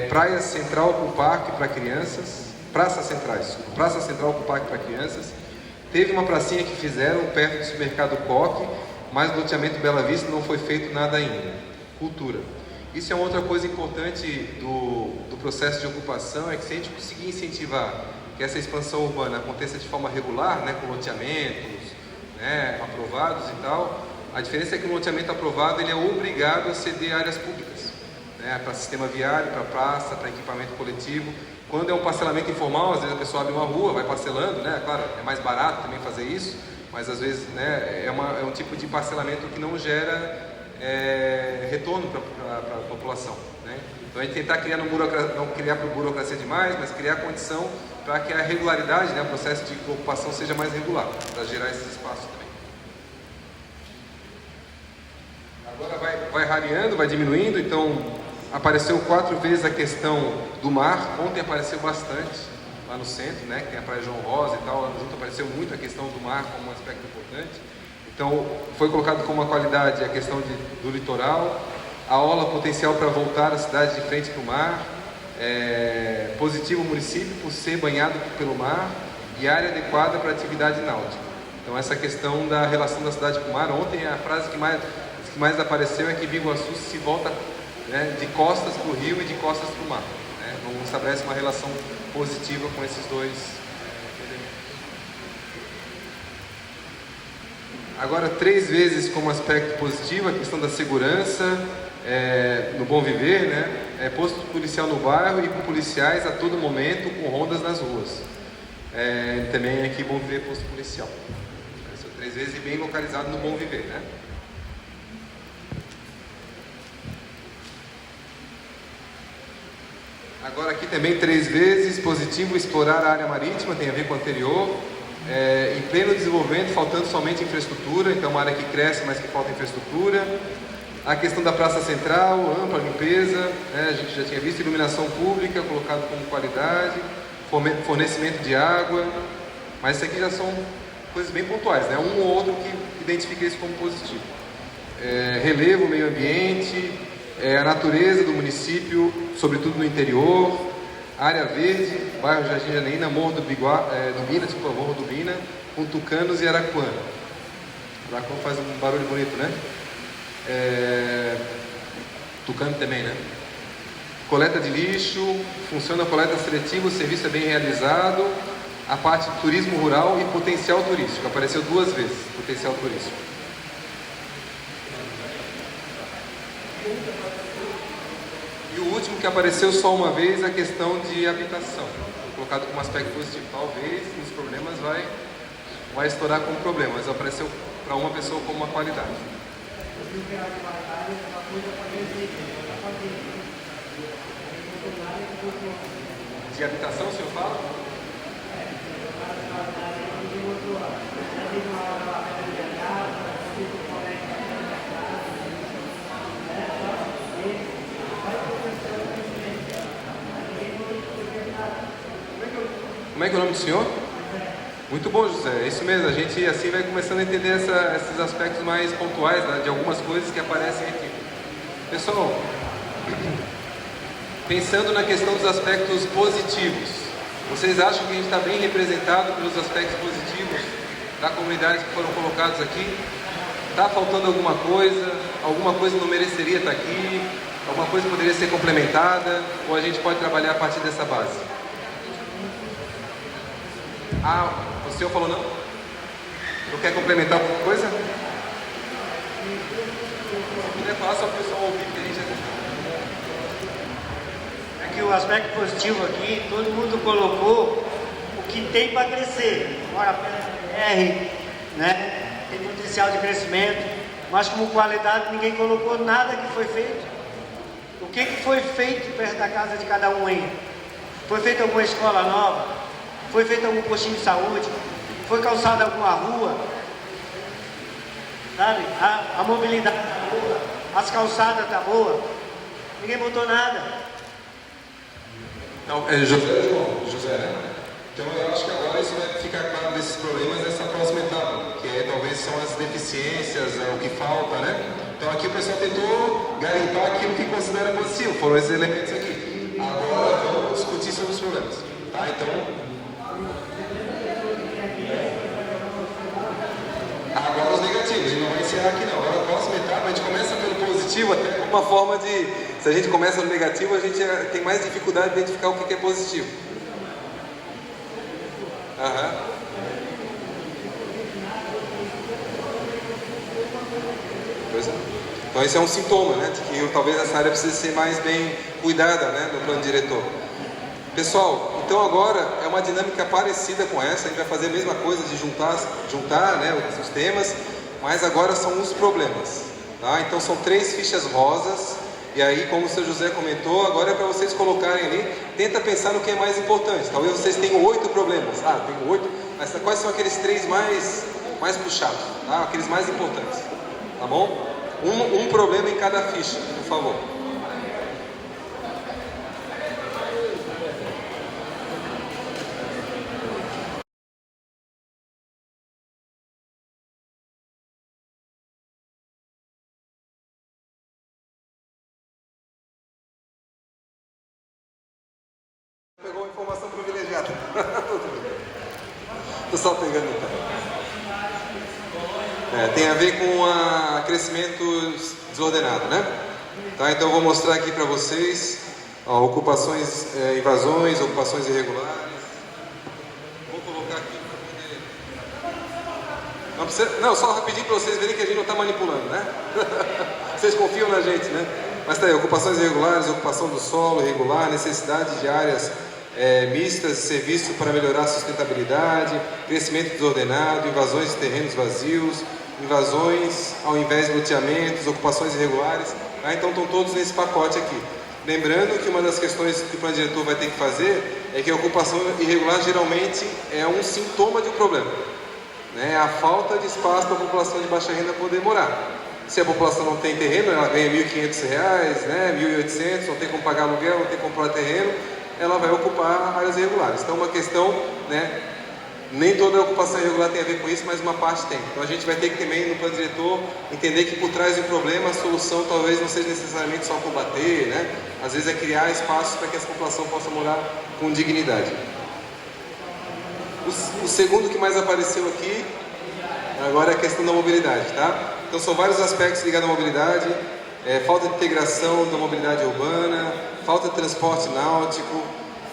praia central com parque para crianças, praças centrais, praça central com parque para crianças. Teve uma pracinha que fizeram perto do supermercado Coque, mas no loteamento Bela Vista não foi feito nada ainda. Cultura. Isso é uma outra coisa importante do processo de ocupação, é que se a gente conseguir incentivar que essa expansão urbana aconteça de forma regular, né, com loteamentos, né, aprovados e tal. A diferença é que o loteamento aprovado ele é obrigado a ceder áreas públicas, né, para sistema viário, para praça, para equipamento coletivo. Quando é um parcelamento informal, às vezes a pessoa abre uma rua, vai parcelando, né? Claro, é mais barato também fazer isso, mas às vezes, né, é um tipo de parcelamento que não gera retorno para a população, né? Então a gente tentar criar não criar por burocracia demais, mas criar condição para que a regularidade, né, o processo de ocupação seja mais regular, para gerar esses espaços também. Agora vai rareando, vai diminuindo, então apareceu 4 vezes a questão do mar. Ontem apareceu bastante lá no centro, né, que tem a Praia João Rosa e tal, lá junto apareceu muito a questão do mar como um aspecto importante. Então foi colocado como uma qualidade a questão do litoral, a orla potencial para voltar a cidade de frente para o mar, positivo o município por ser banhado pelo mar e área adequada para atividade náutica. Então essa questão da relação da cidade com o mar, ontem a frase que mais apareceu é que Biguaçu se volta, né, de costas para o rio e de costas para o mar, né? Não estabelece uma relação positiva com esses dois elementos. Agora 3 vezes como aspecto positivo a questão da segurança, no bom viver, né? Posto policial no bairro e com policiais a todo momento, com rondas nas ruas. Também aqui bom viver posto policial. Apareceu 3 vezes e bem localizado no bom viver, né? Agora aqui também 3 vezes positivo explorar a área marítima, tem a ver com o anterior. Em pleno desenvolvimento, faltando somente infraestrutura, então uma área que cresce, mas que falta infraestrutura. A questão da praça central, ampla limpeza, né, a gente já tinha visto, iluminação pública, colocado como qualidade, fornecimento de água, mas isso aqui já são coisas bem pontuais, né? Um ou outro que identifica isso como positivo. Relevo, meio ambiente, a natureza do município, sobretudo no interior, área verde, bairro Jardim Janaína, Morro do Bina, com Tucanos e Araquã. Araquã faz um barulho bonito, né? Tucano também, né? Coleta de lixo, funciona a coleta seletiva, o serviço é bem realizado. A parte de turismo rural e potencial turístico, apareceu 2 vezes, potencial turístico. E o último que apareceu só uma vez, a questão de habitação, colocado como aspecto positivo. Talvez nos problemas vai estourar como problema, mas apareceu para uma pessoa como uma qualidade. De habitação, o senhor fala? Como é que é o nome do senhor? Muito bom, José. É isso mesmo. A gente assim vai começando a entender esses aspectos mais pontuais, né, de algumas coisas que aparecem aqui. Pessoal, pensando na questão dos aspectos positivos, vocês acham que a gente está bem representado pelos aspectos positivos da comunidade que foram colocados aqui? Está faltando alguma coisa não mereceria estar aqui, alguma coisa poderia ser complementada, ou a gente pode trabalhar a partir dessa base? O senhor falou não? Não quer complementar alguma coisa? Se puder falar só para o pessoal ouvir, que a gente que o aspecto positivo aqui, todo mundo colocou o que tem para crescer. Ora, a PNR, né, tem potencial de crescimento, mas como qualidade ninguém colocou nada que foi feito. O que foi feito perto da casa de cada um aí? Foi feita alguma escola nova? Foi feito algum postinho de saúde? Foi calçada alguma rua? Sabe? A mobilidade está boa, as calçadas estão boas, ninguém botou nada. Não, José, né? Então eu acho que agora isso vai ficar claro desses problemas nessa próxima etapa, que talvez são as deficiências, o que falta, né? Então aqui o pessoal tentou garimpar aquilo que considera positivo, foram esses elementos aqui. Agora vamos discutir sobre os problemas, tá? Então, agora os negativos, a gente não vai encerrar aqui não. Agora a próxima etapa a gente começa pelo positivo, até como uma forma de... Se a gente começa no negativo, a gente tem mais dificuldade de identificar o que é positivo. Pois é. Então esse é um sintoma, né, de que talvez essa área precise ser mais bem cuidada, né, no plano diretor. Pessoal, então agora é uma dinâmica parecida com essa, a gente vai fazer a mesma coisa de juntar né, os temas, mas agora são os problemas. Tá? Então são 3 fichas rosas, e aí, como o seu José comentou, agora é para vocês colocarem ali, tenta pensar no que é mais importante. Talvez vocês tenham 8 problemas. Tenho 8, mas quais são aqueles 3 mais puxados, tá? Aqueles mais importantes, tá bom? Um problema em cada ficha, por favor. Pegou uma informação privilegiada. Estou só pegando então. Tem a ver com crescimento desordenado, né? Tá, então eu vou mostrar aqui para vocês ocupações, invasões, ocupações irregulares. Vou colocar aqui para poder... Não, só rapidinho para vocês verem que a gente não está manipulando, né? Vocês confiam na gente, né? Mas tá aí, ocupações irregulares, ocupação do solo irregular, necessidade de áreas mistas, serviço para melhorar a sustentabilidade, crescimento desordenado, invasões de terrenos vazios, invasões ao invés de loteamentos, ocupações irregulares. Então estão todos nesse pacote aqui. Lembrando que uma das questões que o plano diretor vai ter que fazer é que a ocupação irregular geralmente é um sintoma de um problema, né? A falta de espaço para a população de baixa renda poder morar. Se a população não tem terreno, ela ganha R$ 1.500, né? R$ 1.800, não tem como pagar aluguel, não tem como comprar terreno, ela vai ocupar áreas irregulares. Então, uma questão, né, Nem toda ocupação irregular tem a ver com isso, mas uma parte tem. Então a gente vai ter que também, no plano diretor, entender que por trás do problema a solução talvez não seja necessariamente só combater, né? Às vezes é criar espaços para que essa população possa morar com dignidade. O segundo que mais apareceu aqui, agora é a questão da mobilidade, tá? Então são vários aspectos ligados à mobilidade, falta de integração da mobilidade urbana, falta de transporte náutico,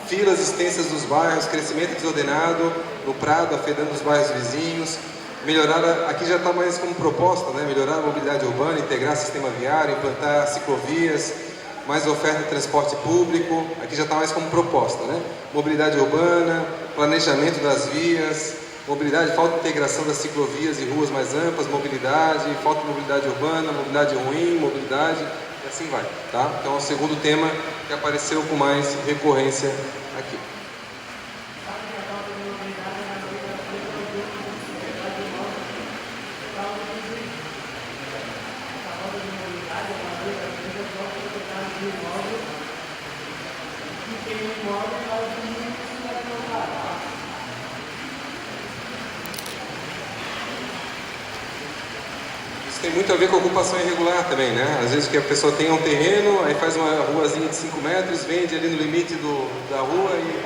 filas extensas dos bairros, crescimento desordenado no Prado, afetando os bairros vizinhos, melhorar, aqui já está mais como proposta, né? Melhorar a mobilidade urbana, integrar sistema viário, implantar ciclovias, mais oferta de transporte público, aqui já está mais como proposta, né? Mobilidade urbana, planejamento das vias, mobilidade, falta de integração das ciclovias e ruas mais amplas, mobilidade, falta de mobilidade urbana, mobilidade ruim, mobilidade, e assim vai, tá? Então é o segundo tema que apareceu com mais recorrência aqui. Tem muito a ver com a ocupação irregular também, né? Às vezes que a pessoa tem um terreno, aí faz uma ruazinha de 5 metros, vende ali no limite da rua e...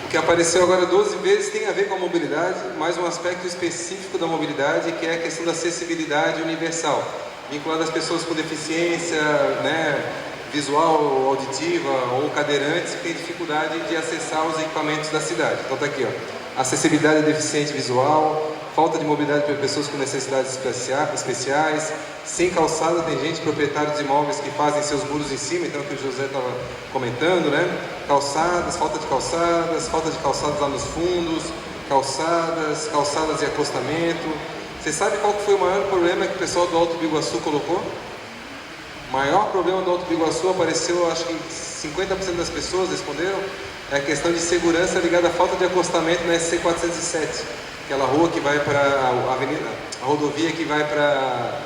O que apareceu agora 12 vezes tem a ver com a mobilidade, mais um aspecto específico da mobilidade, que é a questão da acessibilidade universal, vinculada às pessoas com deficiência, né? Visual, auditiva ou cadeirantes que têm dificuldade de acessar os equipamentos da cidade. Então está aqui, ó, acessibilidade deficiente visual, falta de mobilidade para pessoas com necessidades especiais, sem calçada, tem gente, proprietários de imóveis que fazem seus muros em cima, então que o José estava comentando, né? Calçadas, falta de calçadas lá nos fundos, calçadas e acostamento. Você sabe qual que foi o maior problema que o pessoal do Alto Biguaçu colocou? O maior problema do Alto Biguaçu apareceu, acho que 50% das pessoas responderam, é a questão de segurança ligada à falta de acostamento na SC 407, aquela rua que vai para a rodovia que vai para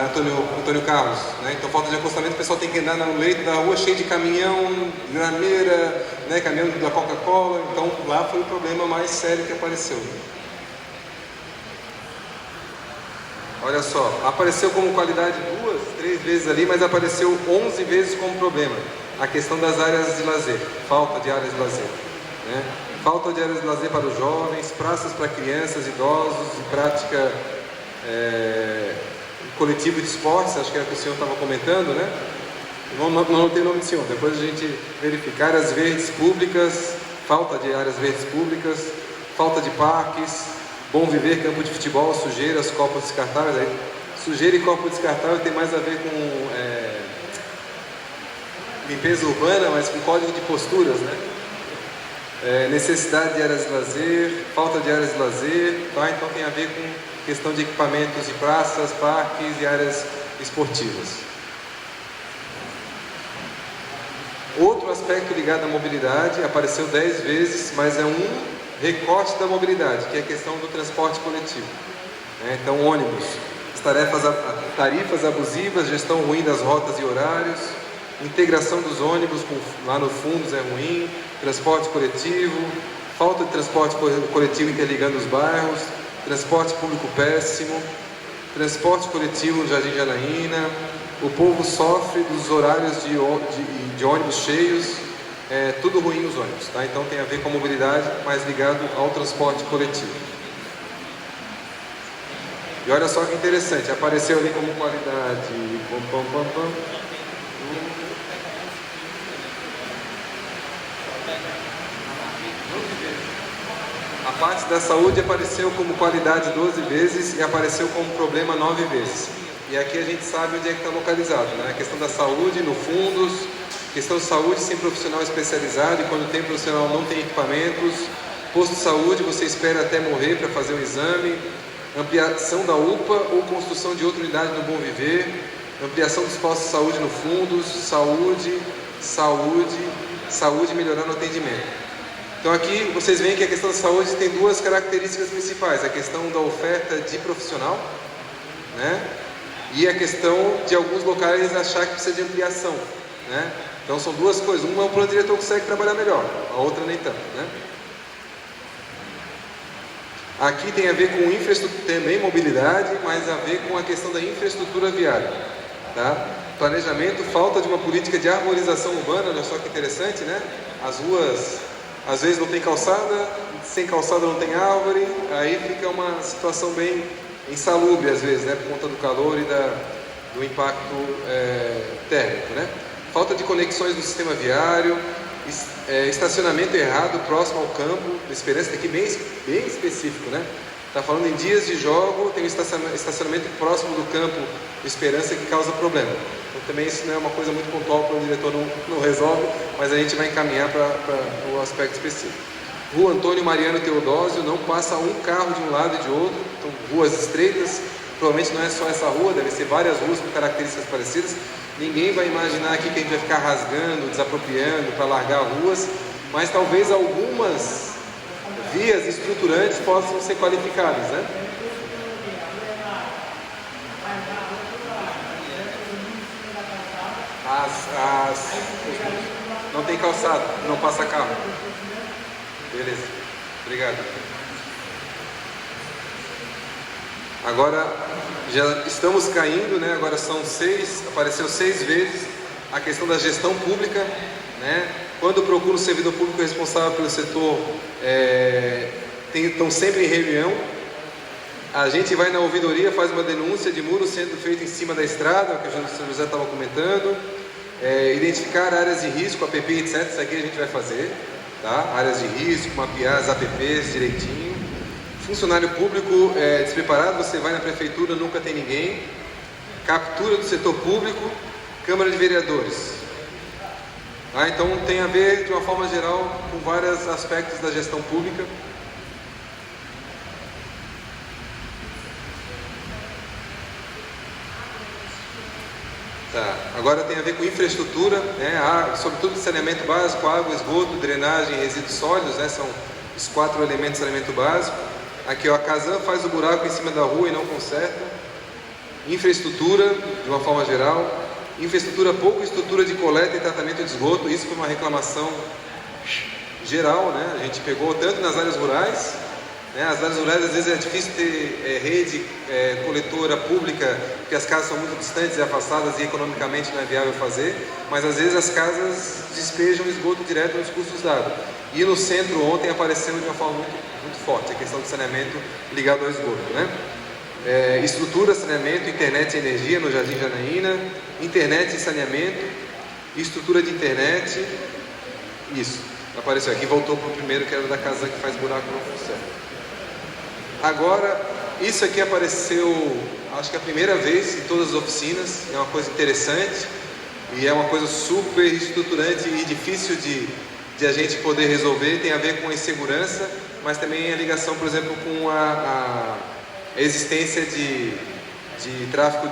Antônio Carlos, né? Então falta de acostamento, o pessoal tem que andar no leito da rua cheio de caminhão, graneira, né? Caminhão da Coca-Cola, então lá foi o problema mais sério que apareceu. Olha só, apareceu como qualidade 2, 3 vezes ali, mas apareceu 11 vezes como problema. A questão das áreas de lazer, falta de áreas de lazer, né? Falta de áreas de lazer para os jovens, praças para crianças, idosos, prática coletivo de esportes, acho que é o que o senhor estava comentando, né? Não tem nome do senhor, depois a gente verifica. Áreas verdes públicas, falta de áreas verdes públicas, falta de parques, bom viver, campo de futebol, sujeiras, copos descartáveis. Aí, sujeira e copo descartável tem mais a ver com limpeza urbana, mas com código de posturas, né? Necessidade de áreas de lazer, falta de áreas de lazer, tá? Então tem a ver com questão de equipamentos de praças, parques e áreas esportivas. Outro aspecto ligado à mobilidade apareceu 10 vezes, mas é um recorte da mobilidade, que é a questão do transporte coletivo, né? Então ônibus, tarifas abusivas, gestão ruim das rotas e horários, integração dos ônibus lá no fundos é ruim, transporte coletivo, falta de transporte coletivo interligando os bairros, transporte público péssimo, transporte coletivo no Jardim Janaína, o povo sofre dos horários de ônibus cheios, tudo ruim os ônibus, tá? Então tem a ver com a mobilidade, mas ligado ao transporte coletivo. E olha só que interessante, apareceu ali como qualidade. A parte da saúde apareceu como qualidade 12 vezes e apareceu como problema 9 vezes. E aqui a gente sabe onde é que está localizado, né? A questão da saúde, no fundos, questão de saúde sem profissional especializado, e quando tem profissional não tem equipamentos. Posto de saúde, você espera até morrer para fazer um exame. Ampliação da UPA ou construção de outra unidade no Bom Viver. Ampliação dos postos de saúde no fundos. Saúde melhorando o atendimento. Então aqui vocês veem que a questão da saúde tem duas características principais. A questão da oferta de profissional, né? e a questão de alguns locais achar que precisa de ampliação, né? Então são duas coisas, uma o plano diretor consegue trabalhar melhor, a outra nem tanto, né? Aqui tem a ver com infraestrutura, também mobilidade, mas a ver com a questão da infraestrutura viária, tá? Planejamento, falta de uma política de arborização urbana, olha só que interessante, né? As ruas, às vezes não tem calçada, sem calçada não tem árvore, aí fica uma situação bem insalubre às vezes, né? Por conta do calor e do impacto térmico, né? Falta de conexões do sistema viário, estacionamento errado próximo ao campo, Esperança, aqui bem específico, né? Está falando em dias de jogo, tem um estacionamento próximo do campo Esperança que causa problema. Então também isso não é uma coisa muito pontual para o diretor não resolve, mas a gente vai encaminhar para o aspecto específico. Rua Antônio Mariano Teodósio, não passa um carro de um lado e de outro, então ruas estreitas, provavelmente não é só essa rua, deve ser várias ruas com características parecidas. Ninguém vai imaginar aqui que a gente vai ficar rasgando, desapropriando para largar ruas, mas talvez algumas vias estruturantes possam ser qualificadas, né? Não tem calçado, não passa carro. Beleza, obrigado. Agora já estamos caindo, né? Agora apareceu 6 vezes a questão da gestão pública, né? Quando eu procuro o servidor público responsável pelo setor, estão sempre em reunião. A gente vai na ouvidoria, faz uma denúncia de muro sendo feito em cima da estrada, que o Sr. José estava comentando, identificar áreas de risco, APP, etc. Isso aqui a gente vai fazer, tá? Áreas de risco, mapear as APPs direitinho. Funcionário público despreparado, você vai na prefeitura, nunca tem ninguém. Captura do setor público, Câmara de Vereadores. Tá? Então tem a ver, de uma forma geral, com vários aspectos da gestão pública. Tá. Agora tem a ver com infraestrutura, né? Sobretudo saneamento básico, água, esgoto, drenagem, resíduos sólidos, né? São os 4 elementos de saneamento básico. Aqui, ó, a Casan faz o buraco em cima da rua e não conserta. Infraestrutura, de uma forma geral. Infraestrutura, pouca estrutura de coleta e tratamento de esgoto. Isso foi uma reclamação geral, né? A gente pegou tanto nas áreas rurais, né? As áreas rurais às vezes é difícil ter rede coletora pública, porque as casas são muito distantes e afastadas e economicamente não é viável fazer, mas às vezes as casas despejam esgoto direto nos cursos d'água. E no centro ontem apareceu de uma forma muito forte a questão do saneamento ligado ao esgoto, né? Estrutura, saneamento, internet e energia no Jardim Janaína, internet e saneamento, estrutura de internet, isso, apareceu aqui, voltou para o primeiro que era da Casan que faz buraco no conserto. Agora, isso aqui apareceu, acho que é a primeira vez em todas as oficinas, é uma coisa interessante e é uma coisa super estruturante e difícil de a gente poder resolver, tem a ver com a insegurança, mas também a ligação, por exemplo, com a existência de tráfico,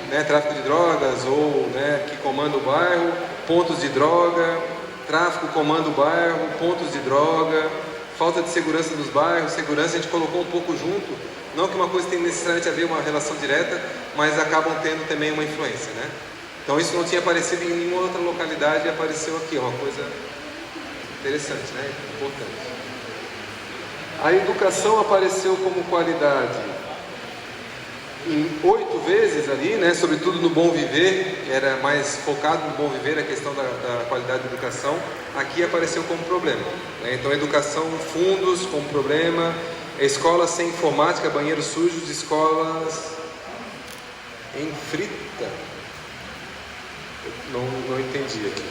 né, tráfico de drogas ou, né, que comanda o bairro, pontos de droga, tráfico comanda o bairro, pontos de droga, falta de segurança nos bairros, segurança a gente colocou um pouco junto, não que uma coisa tenha necessariamente a ver uma relação direta, mas acabam tendo também uma influência, né? Então isso não tinha aparecido em nenhuma outra localidade e apareceu aqui, uma coisa interessante, né? Importante. A educação apareceu como qualidade em 8 vezes ali, né? Sobretudo no Bom Viver, que era mais focado no Bom Viver, a questão da qualidade da educação. Aqui apareceu como problema, né? Então educação, fundos como problema, escolas sem informática, banheiros sujos, escolas em frita. Não entendi aqui.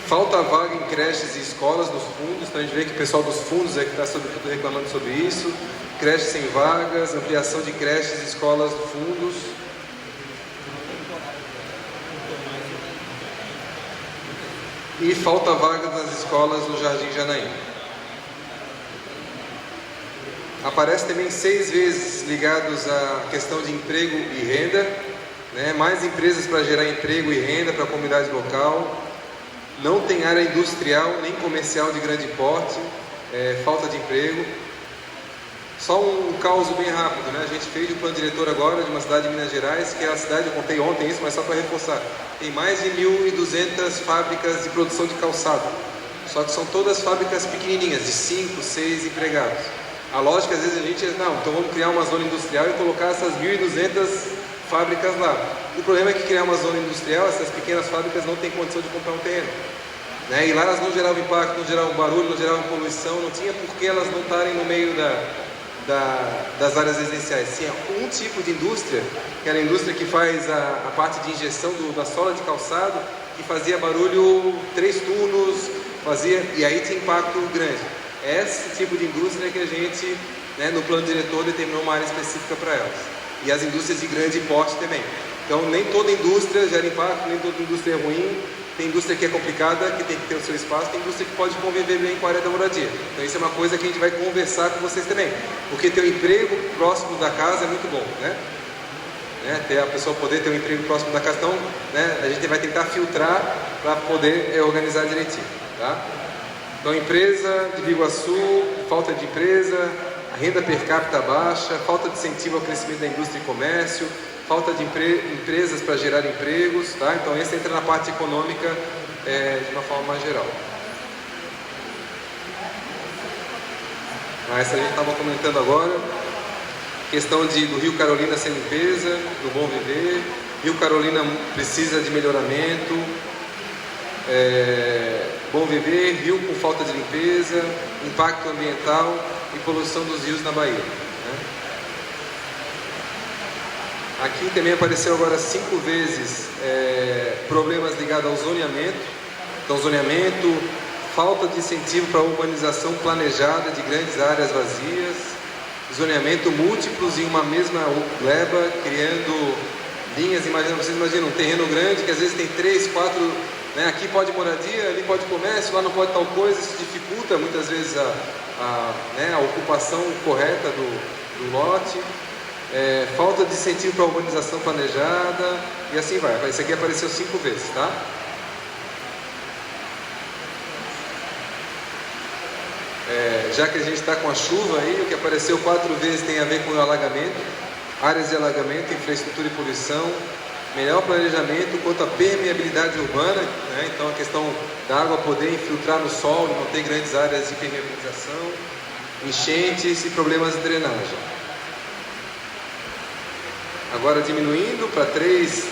Falta vaga em creches e escolas nos fundos, então a gente vê que o pessoal dos fundos é que está sobretudo reclamando sobre isso. Creches sem vagas, ampliação de creches e escolas dos fundos. E falta vaga nas escolas no Jardim Janaína. Aparece também 6 vezes ligados à questão de emprego e renda, né? Mais empresas para gerar emprego e renda para a comunidade local. Não tem área industrial nem comercial de grande porte, falta de emprego. Só um caos bem rápido, né? A gente fez um plano diretor agora de uma cidade de Minas Gerais, que é a cidade, eu contei ontem isso, mas só para reforçar, tem mais de 1.200 fábricas de produção de calçado. Só que são todas fábricas pequenininhas, de 5, 6 empregados. A lógica, às vezes, a gente não, então vamos criar uma zona industrial e colocar essas 1.200 fábricas lá. O problema é que criar uma zona industrial, essas pequenas fábricas não têm condição de comprar um terreno. Né? E lá elas não geravam impacto, não geravam barulho, não geravam poluição, não tinha por que elas não estarem no meio das áreas residenciais. Tinha um tipo de indústria, que era a indústria que faz a parte de injeção da sola de calçado, que fazia barulho 3 turnos, e aí tinha impacto grande. É esse tipo de indústria que a gente, né, no plano diretor, determinou uma área específica para elas. E as indústrias de grande porte também. Então, nem toda indústria gera impacto, nem toda indústria é ruim. Tem indústria que é complicada, que tem que ter o seu espaço, tem indústria que pode conviver bem com a área da moradia. Então isso é uma coisa que a gente vai conversar com vocês também. Porque ter um emprego próximo da casa é muito bom, né? Ter a pessoa poder ter um emprego próximo da casa. Então, né, a gente vai tentar filtrar para poder organizar direitinho, tá? Então, empresa de Biguaçu, falta de empresa, a renda per capita baixa, falta de incentivo ao crescimento da indústria e comércio, falta de empresas para gerar empregos, tá? Então esse entra na parte econômica de uma forma mais geral. Essa a gente estava comentando agora, questão do Rio Carolina sem limpeza, do Bom Viver, Rio Carolina precisa de melhoramento, Bom Viver, rio com falta de limpeza, impacto ambiental e poluição dos rios na Bahia. Aqui também apareceu agora 5 vezes problemas ligados ao zoneamento. Então, zoneamento, falta de incentivo para a urbanização planejada de grandes áreas vazias, zoneamento múltiplos em uma mesma gleba, criando linhas. Vocês imaginam um terreno grande que às vezes tem 3, 4, né? Aqui pode moradia, ali pode comércio, lá não pode tal coisa. Isso dificulta muitas vezes a ocupação correta do lote. Falta de incentivo para a urbanização planejada e assim vai. Isso aqui apareceu 5 vezes, tá? Já que a gente está com a chuva aí, o que apareceu 4 vezes tem a ver com o alagamento, áreas de alagamento, infraestrutura e poluição, melhor planejamento quanto à permeabilidade urbana, né? Então a questão da água poder infiltrar no solo, não ter grandes áreas de permeabilização, enchentes e problemas de drenagem. Agora diminuindo para 3,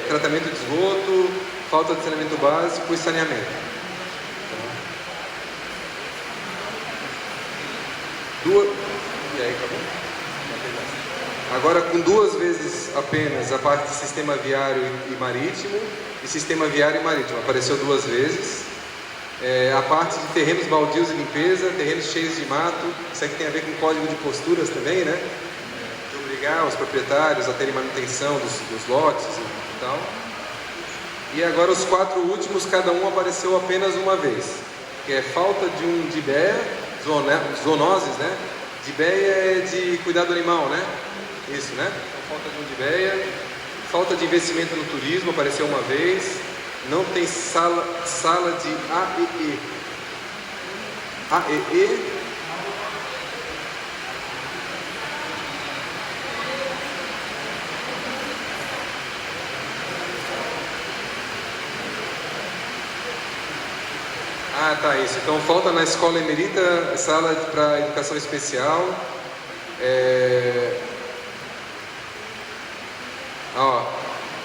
tratamento de esgoto, falta de saneamento básico e saneamento. E aí, acabou? Agora com 2 vezes apenas a parte de sistema viário e marítimo, e sistema viário e marítimo, apareceu 2 vezes. A parte de terrenos baldios e limpeza, terrenos cheios de mato, isso aqui tem a ver com código de posturas também, né? Obrigar os proprietários a terem manutenção dos lotes e tal. E agora os 4 últimos, cada um apareceu apenas uma vez, que é falta de um DIBEA, zoonoses, né? DIBEA é de cuidar do animal, né? Isso, né? Então, falta de um DIBEA, falta de investimento no turismo, apareceu uma vez, não tem sala de AEE. AEE. Tá, isso. Então falta na escola emerita sala para educação especial.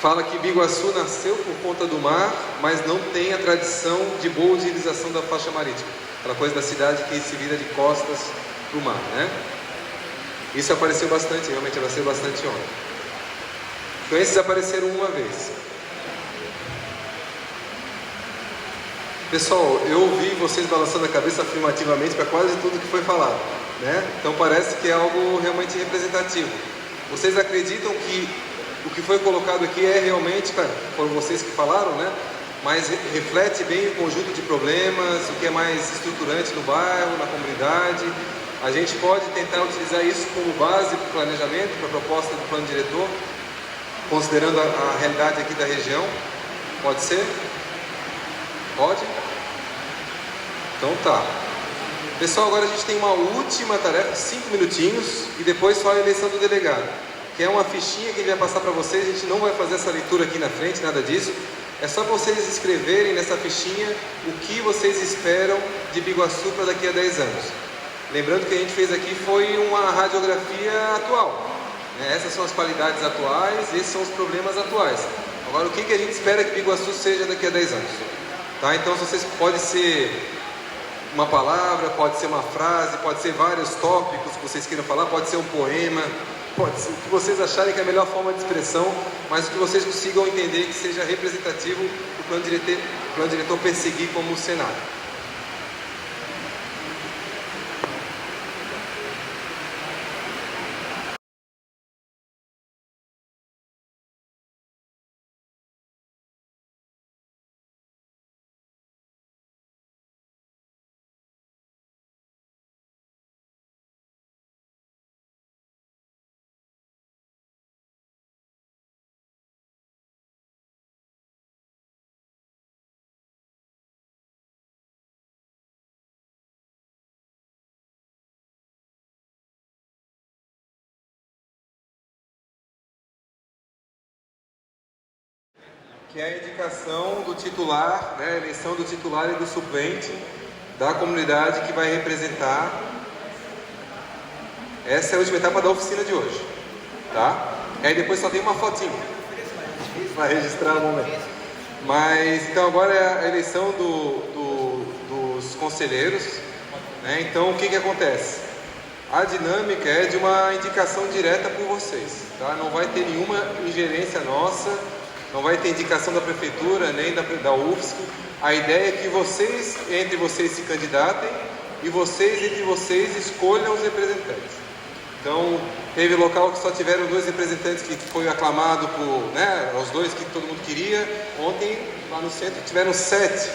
Fala que Biguaçu nasceu por conta do mar, mas não tem a tradição de boa utilização da faixa marítima. Aquela coisa da cidade que se vira de costas para o mar, né? Isso apareceu bastante, realmente apareceu bastante ontem. Então esses apareceram uma vez. Pessoal, eu ouvi vocês balançando a cabeça afirmativamente para quase tudo que foi falado, né? Então parece que é algo realmente representativo. Vocês acreditam que o que foi colocado aqui é realmente, foram vocês que falaram, né? Mas reflete bem o conjunto de problemas, o que é mais estruturante no bairro, na comunidade. A gente pode tentar utilizar isso como base para o planejamento, para a proposta do plano diretor, considerando a realidade aqui da região. Pode ser? Pode? Então tá. Pessoal, agora a gente tem uma última tarefa, 5 minutinhos, e depois só a eleição do delegado, que é uma fichinha que ele vai passar para vocês. A gente não vai fazer essa leitura aqui na frente, nada disso. É só para vocês escreverem nessa fichinha o que vocês esperam de Biguaçu para daqui a 10 anos. Lembrando que a gente fez aqui foi uma radiografia atual. Essas são as qualidades atuais, esses são os problemas atuais. Agora, o que a gente espera que Biguaçu seja daqui a 10 anos? Tá? Então, se vocês pode ser uma palavra, pode ser uma frase, pode ser vários tópicos que vocês queiram falar, pode ser um poema, pode ser o que vocês acharem que é a melhor forma de expressão, mas que vocês consigam entender que seja representativo do plano diretor perseguir como cenário. Que é a indicação do titular, a eleição do titular e do suplente da comunidade que vai representar. Essa é a última etapa da oficina de hoje, tá? E aí depois só tem uma fotinha para registrar o momento. Mas então agora é a eleição dos conselheiros, né? Então o que acontece? A dinâmica é de uma indicação direta por vocês, tá? Não vai ter nenhuma ingerência nossa. Não vai ter indicação da prefeitura, nem da UFSC. A ideia é que vocês, entre vocês, se candidatem e vocês, entre vocês, escolham os representantes. Então, teve local que só tiveram 2 representantes que foi aclamado por, os 2 que todo mundo queria. Ontem, lá no centro, tiveram 7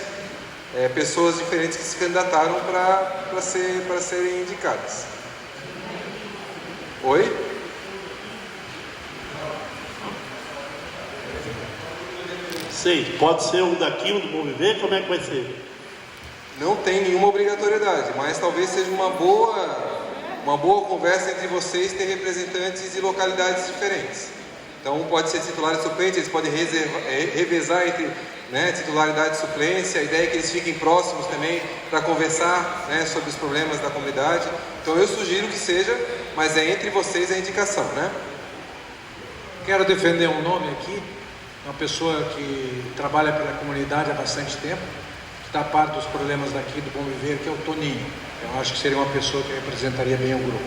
pessoas diferentes que se candidataram para serem indicadas. Oi? Sei, pode ser um daqui, um do Bom Viver, como é que vai ser? Não tem nenhuma obrigatoriedade, mas talvez seja uma boa conversa entre vocês ter representantes de localidades diferentes. Então pode ser titular e suplente, eles podem revezar entre titularidade e suplência. A ideia é que eles fiquem próximos também para conversar sobre os problemas da comunidade. Então eu sugiro que seja, mas é entre vocês a indicação, né? Quero defender um nome aqui. Uma pessoa que trabalha pela comunidade há bastante tempo, que está a par dos problemas daqui do Bom Viver, que é o Toninho. Eu acho que seria uma pessoa que representaria bem o grupo.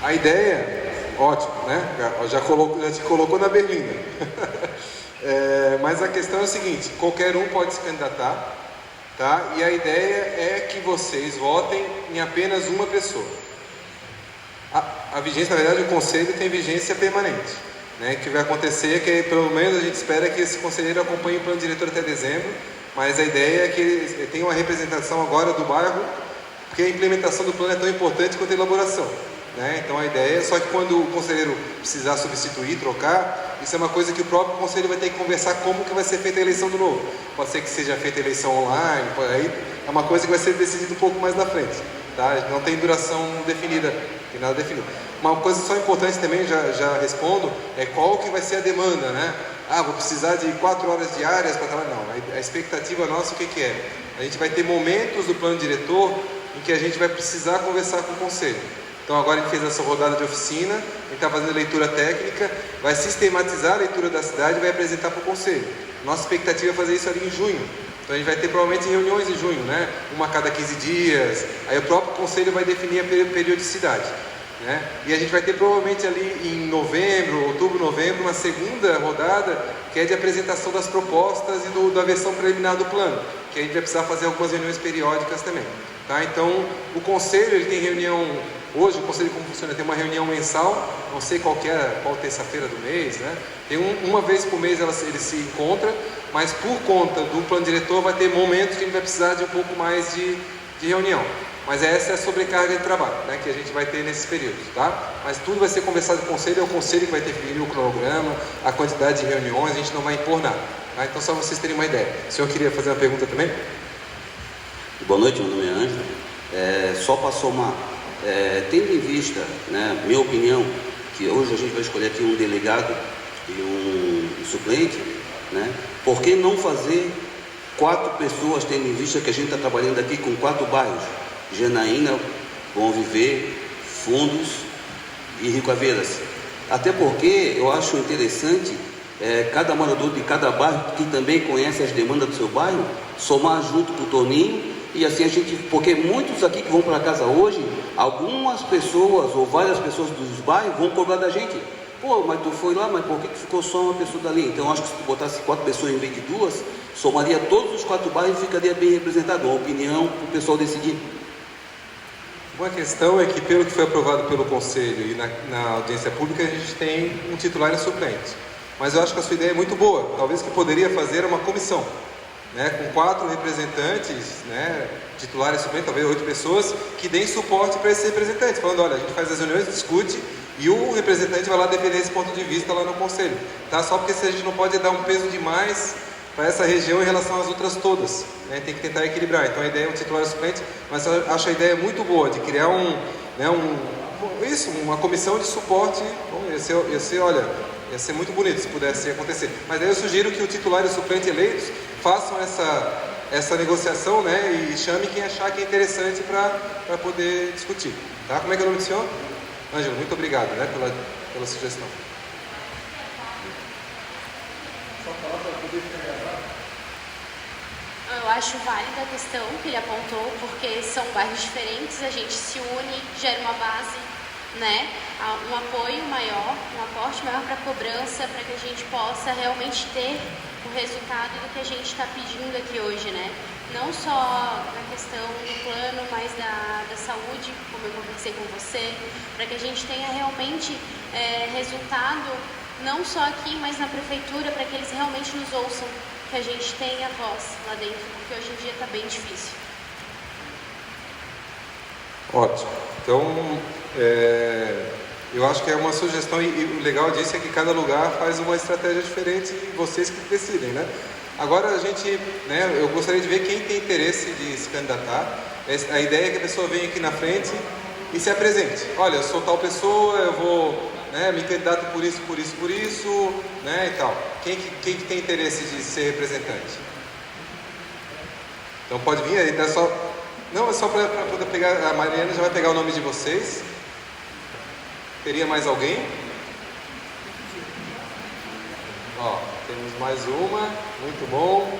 A ideia, ótimo, né? Já te colocou na berlinda. Mas a questão é o seguinte: qualquer um pode se candidatar, tá? E a ideia é que vocês votem em apenas uma pessoa. A vigência, na verdade, o conselho tem vigência permanente. O que vai acontecer é que, pelo menos, a gente espera que esse conselheiro acompanhe o plano diretor até dezembro, mas a ideia é que ele tenha uma representação agora do bairro, porque a implementação do plano é tão importante quanto a elaboração. Então a ideia é só que quando o conselheiro precisar substituir, trocar, isso é uma coisa que o próprio conselho vai ter que conversar como que vai ser feita a eleição do novo. Pode ser que seja feita a eleição online, aí é uma coisa que vai ser decidida um pouco mais na frente. Tá? Não tem duração definida, não tem nada definido. Uma coisa só importante também, já respondo, é qual que vai ser a demanda, vou precisar de 4 horas diárias para trabalhar. Não, a expectativa nossa o que é? A gente vai ter momentos do plano diretor em que a gente vai precisar conversar com o conselho. Então agora a gente fez essa rodada de oficina, a gente está fazendo leitura técnica, vai sistematizar a leitura da cidade e vai apresentar para o conselho. Nossa expectativa é fazer isso ali em junho. Então a gente vai ter provavelmente reuniões em junho, uma a cada 15 dias, aí o próprio conselho vai definir a periodicidade. E a gente vai ter provavelmente ali em outubro, novembro, uma segunda rodada que é de apresentação das propostas e da versão preliminar do plano, que a gente vai precisar fazer algumas reuniões periódicas também. Tá? Então o conselho ele tem reunião, hoje o conselho como funciona, tem uma reunião mensal, não sei qual terça-feira do mês, tem uma vez por mês ele se encontra, mas por conta do plano diretor vai ter momentos que a gente vai precisar de um pouco mais de reunião. Mas essa é a sobrecarga de trabalho, que a gente vai ter nesses períodos, tá? Mas tudo vai ser conversado com o conselho, é o conselho que vai definir o cronograma, a quantidade de reuniões, a gente não vai impor nada, tá? Então só vocês terem uma ideia. O senhor queria fazer uma pergunta também? Boa noite, meu nome é Ângelo. Só para somar, tendo em vista, né, minha opinião, que hoje a gente vai escolher aqui um delegado e um suplente, né, por que não fazer 4 pessoas, tendo em vista que a gente está trabalhando aqui com 4 bairros, Janaína, Bom Viver, Fundos e Rico Aveiras? Até porque eu acho interessante cada morador de cada bairro, que também conhece as demandas do seu bairro, somar junto com o Toninho, e assim a gente, porque muitos aqui que vão para casa hoje, algumas pessoas ou várias pessoas dos bairros vão cobrar da gente: pô, mas tu foi lá, mas por que ficou só uma pessoa dali? Então acho que se tu botasse 4 pessoas em vez de 2, somaria todos os 4 bairros e ficaria bem representado, uma opinião para o pessoal decidir. Uma questão é que, pelo que foi aprovado pelo Conselho e na audiência pública, a gente tem um titular e suplente. Mas eu acho que a sua ideia é muito boa. Talvez o que poderia fazer é uma comissão, né, com 4 representantes, né, titular e suplente, talvez 8 pessoas, que deem suporte para esses representantes, falando: olha, a gente faz as reuniões, discute, e o representante vai lá defender esse ponto de vista lá no Conselho. Tá? Só porque se a gente não pode dar um peso demais para essa região em relação às outras todas, né? Tem que tentar equilibrar. Então a ideia é um titular e suplente, mas eu acho a ideia muito boa de criar uma comissão de suporte. Bom, ia ser muito bonito se pudesse acontecer. Mas aí eu sugiro que o titular e o suplente eleitos façam essa negociação, né, e chame quem achar que é interessante para poder discutir. Tá? Como é que é o nome do senhor? Ângelo, muito obrigado, né, pela sugestão. Eu acho válida a questão que ele apontou, porque são bairros diferentes, a gente se une, gera uma base, né, um apoio maior, um aporte maior para a cobrança, para que a gente possa realmente ter o resultado do que a gente está pedindo aqui hoje, né? Não só na questão do plano, mas da saúde, como eu conversei com você, para que a gente tenha realmente resultado, não só aqui, mas na prefeitura, para que eles realmente nos ouçam, que a gente tenha voz lá dentro, porque hoje em dia está bem difícil. Ótimo. Então, eu acho que é uma sugestão, e o legal disso é que cada lugar faz uma estratégia diferente e vocês que decidem, né? Agora a gente, né, eu gostaria de ver quem tem interesse de se candidatar. A ideia é que a pessoa venha aqui na frente e se apresente. Olha, eu sou tal pessoa, eu vou, né, me candidato por isso, né, e tal. Quem que tem interesse de ser representante? Então pode vir aí, é só... Não, é só para poder pegar, a Mariana já vai pegar o nome de vocês. Teria mais alguém? Ó, temos mais uma, muito bom.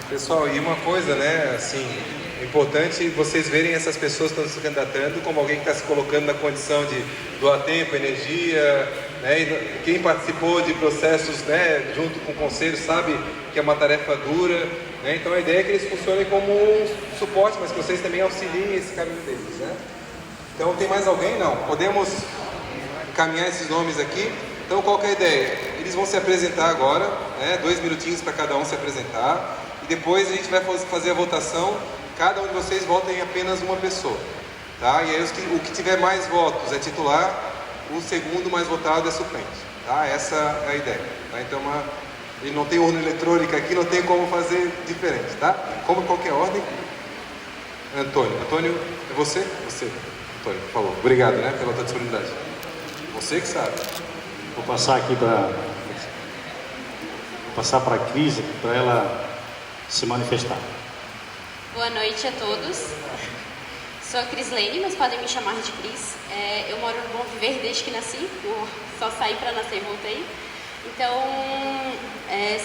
Pessoal, e uma coisa, né, assim, é importante vocês verem essas pessoas que estão se candidatando como alguém que está se colocando na condição de doar tempo, energia, né, e quem participou de processos, né, junto com o conselho sabe que é uma tarefa dura, né, então a ideia é que eles funcionem como um suporte, mas que vocês também auxiliem esse caminho deles, né. Então, tem mais alguém? Não. Podemos caminhar esses nomes aqui. Então, qual que é a ideia? Eles vão se apresentar agora, né, 2 minutinhos para cada um se apresentar. E depois a gente vai fazer a votação. Cada um de vocês vota em apenas uma pessoa, tá? E aí o que tiver mais votos é titular, o segundo mais votado é suplente, tá? Essa é a ideia, tá? Então ele não tem urna eletrônica aqui, não tem como fazer diferente, tá? Como em qualquer ordem. Antônio, é você? Você, Antônio, por favor. Obrigado, né, pela tua disponibilidade. Você que sabe. Vou passar aqui para a Cris, para ela se manifestar. Boa noite a todos. Sou a Crislene, mas podem me chamar de Cris. Eu moro no Bom Viver desde que nasci, eu só saí para nascer e voltei. Então,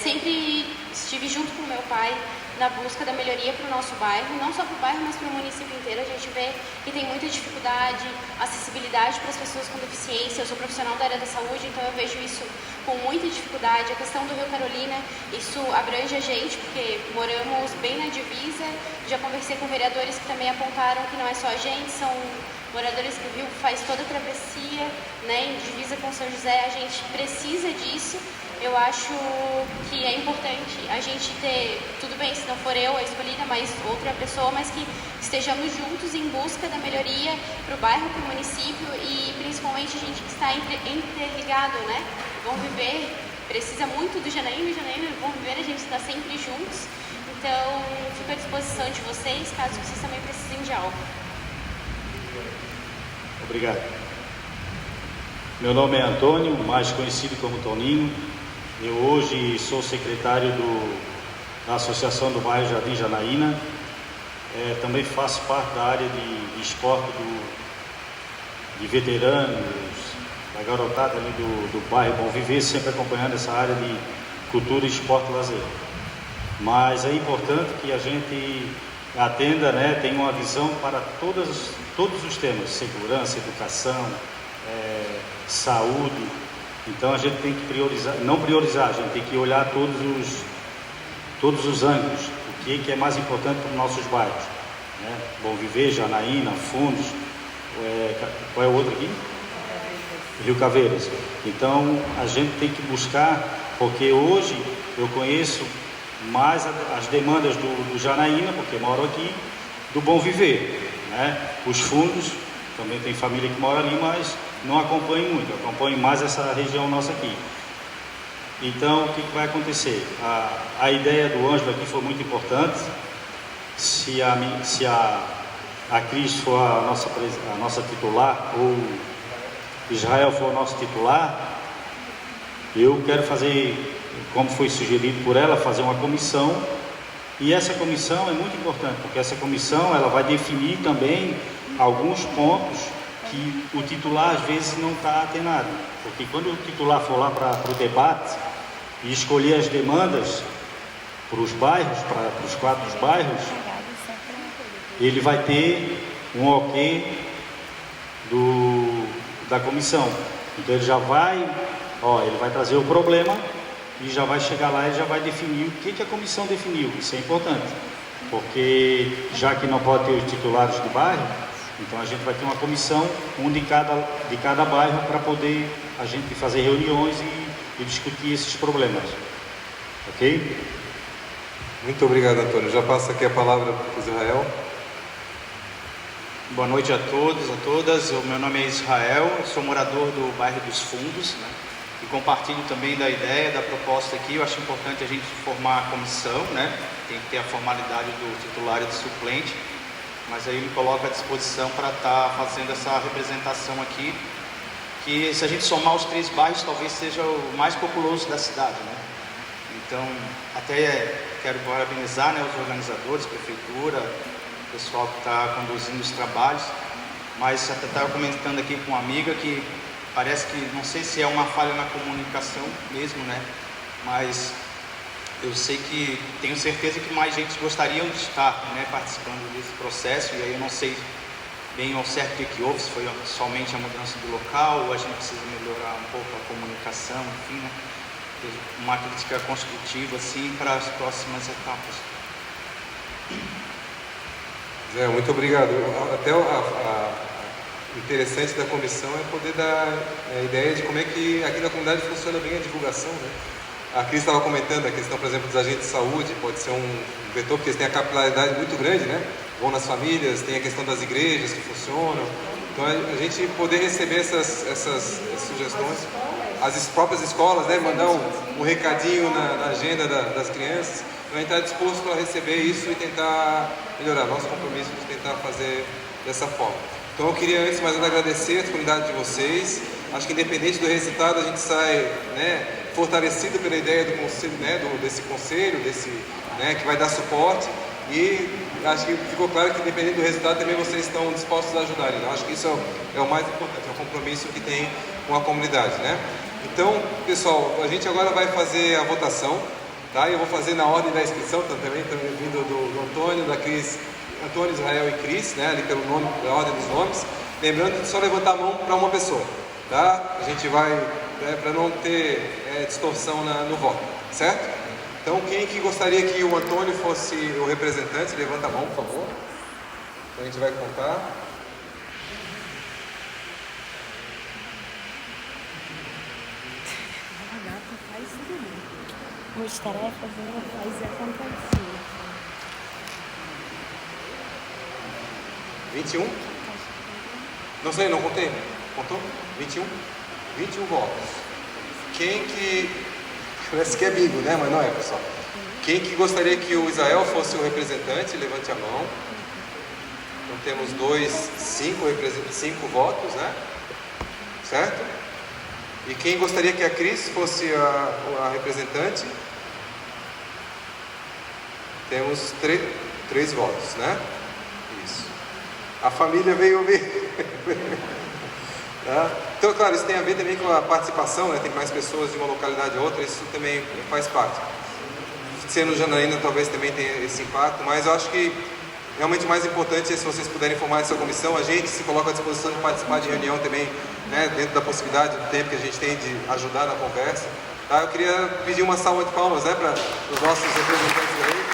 sempre estive junto com meu pai na busca da melhoria para o nosso bairro, não só para o bairro, mas para o município inteiro. A gente vê que tem muita dificuldade, acessibilidade para as pessoas com deficiência. Eu sou profissional da área da saúde, então eu vejo isso com muita dificuldade. A questão do Rio Carolina, isso abrange a gente, porque moramos bem na divisa. Já conversei com vereadores que também apontaram que não é só a gente, são moradores que o Rio faz toda a travessia, né, em divisa com São José. A gente precisa disso. Eu acho que é importante a gente ter, tudo bem se não for eu a escolhida, mas outra pessoa, mas que estejamos juntos em busca da melhoria para o bairro, para o município e principalmente a gente que está interligado, né? Bom Viver precisa muito do Janaína e o Janaína e o Bom Viver, a gente está sempre juntos. Então, fico à disposição de vocês, caso vocês também precisem de algo. Obrigado. Meu nome é Antônio, mais conhecido como Toninho. Eu hoje sou secretário da Associação do Bairro Jardim Janaína. Também faço parte da área de esporte de veteranos, da garotada ali do bairro Bom Viver, sempre acompanhando essa área de cultura, esporte e lazer. Mas é importante que a gente atenda, né, tenha uma visão para todos os temas, segurança, educação, saúde. Então a gente tem que priorizar, não priorizar, a gente tem que olhar todos os ângulos, o que é mais importante para os nossos bairros, né? Bom Viver, Janaína, Fundos, qual é o outro aqui? Rio Caveiras. Então a gente tem que buscar, porque hoje eu conheço mais as demandas do Janaína, porque moro aqui, do Bom Viver, né? Os Fundos, também tem família que mora ali, mas não acompanho muito, acompanho mais essa região nossa aqui. Então, o que vai acontecer? A ideia do Ângelo aqui foi muito importante. Se a Cris for a nossa titular, ou Israel for o nosso titular, eu quero fazer, como foi sugerido por ela, fazer uma comissão. E essa comissão é muito importante, porque essa comissão ela vai definir também alguns pontos que o titular às vezes não está atenado. Porque quando o titular for lá para o debate e escolher as demandas para os bairros, para os 4 bairros, ele vai ter um ok da comissão. Então ele já vai, ele vai trazer o problema e já vai chegar lá e já vai definir o que a comissão definiu. Isso é importante, porque já que não pode ter os titulares de bairro, então a gente vai ter uma comissão, de cada bairro, para poder a gente fazer reuniões e discutir esses problemas. Ok? Muito obrigado, Antônio. Já passo aqui a palavra para o Israel. Boa noite a todos, a todas. Meu nome é Israel, sou morador do bairro dos Fundos, né? E compartilho também da ideia, da proposta aqui. Eu acho importante a gente formar a comissão, né? Tem que ter a formalidade do titular e do suplente, mas aí eu me coloco à disposição para estar fazendo essa representação aqui, que se a gente somar os 3 bairros, talvez seja o mais populoso da cidade, né? Então, até quero parabenizar, né, os organizadores, prefeitura, o pessoal que está conduzindo os trabalhos, mas até estava comentando aqui com uma amiga que parece que, não sei se é uma falha na comunicação mesmo, né, mas eu sei que, tenho certeza que mais gente gostariam de estar, né, participando desse processo, e aí eu não sei bem ao certo o que houve, se foi somente a mudança do local, ou a gente precisa melhorar um pouco a comunicação, enfim, né, uma crítica construtiva, assim, para as próximas etapas. Zé, muito obrigado. Até o interessante da comissão é poder dar a ideia de como é que aqui na comunidade funciona bem a divulgação, né? A Cris estava comentando a questão, por exemplo, dos agentes de saúde, pode ser um vetor, porque eles têm a capilaridade muito grande, né? Vão nas famílias, tem a questão das igrejas que funcionam. Então, a gente poder receber essas sugestões, as próprias escolas, né? Mandar um recadinho na agenda das crianças, a gente está disposto a receber isso e tentar melhorar. Nosso compromisso de tentar fazer dessa forma. Então eu queria antes mais agradecer a disponibilidade de vocês. Acho que independente do resultado a gente sai, né, fortalecido pela ideia do conselho, né, desse conselho, né, que vai dar suporte. E acho que ficou claro que independente do resultado também vocês estão dispostos a ajudar. Então, acho que isso é o mais importante, é o compromisso que tem com a comunidade, né? Então, pessoal, a gente agora vai fazer a votação. Tá? Eu vou fazer na ordem da inscrição, também vindo do Antônio, da Cris, Antônio, Israel e Cris, né? Ali pelo nome, da ordem dos nomes. Lembrando de só levantar a mão para uma pessoa, tá? A gente vai, para não ter distorção no voto, certo? Então, quem que gostaria que o Antônio fosse o representante, levanta a mão, por favor. Então, a gente vai contar. Faz multitarefas, né? Faz acontecer. 21? Não sei, não contei. Contou? 21? 21 votos. Quem que... Parece que é bingo, né? Mas não é, pessoal. Quem que gostaria que o Israel fosse o representante? Levante a mão. Então temos 5 votos, né? Certo? E quem gostaria que a Cris fosse a representante? Temos 3 votos, né? Isso. A família veio ver. Tá? Então, claro, isso tem a ver também com a participação, né? Tem mais pessoas de uma localidade ou outra, isso também faz parte. Sendo Janaína, talvez também tenha esse impacto, mas eu acho que realmente o mais importante é se vocês puderem formar essa comissão, a gente se coloca à disposição de participar de reunião também, né? Dentro da possibilidade do tempo que a gente tem de ajudar na conversa. Tá? Eu queria pedir uma salva de palmas, né, para os nossos representantes aí.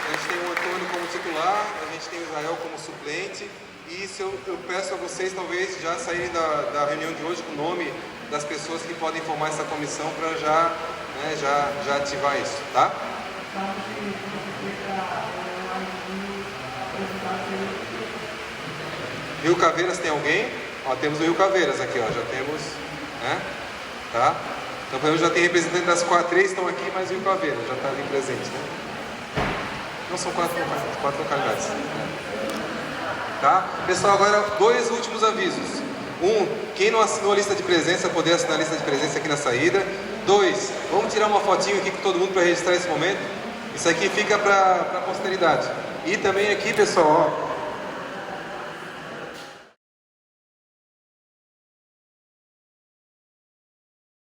A gente tem o Antônio como titular, a gente tem o Israel como suplente. E isso eu peço a vocês talvez já saírem da reunião de hoje com o nome das pessoas que podem formar essa comissão para já ativar isso, tá? Rio Caveiras tem alguém? Ó, temos o Rio Caveiras aqui, ó, já temos, né? Tá? Então já tem representante das 3 estão aqui, mas o Rio Caveiras já está ali presente, né? Não são 4 localidades. Tá? Pessoal, agora 2 últimos avisos. 1, quem não assinou a lista de presença, poder assinar a lista de presença aqui na saída. 2, vamos tirar uma fotinho aqui com todo mundo para registrar esse momento. Isso aqui fica para a posteridade. E também aqui, pessoal, ó,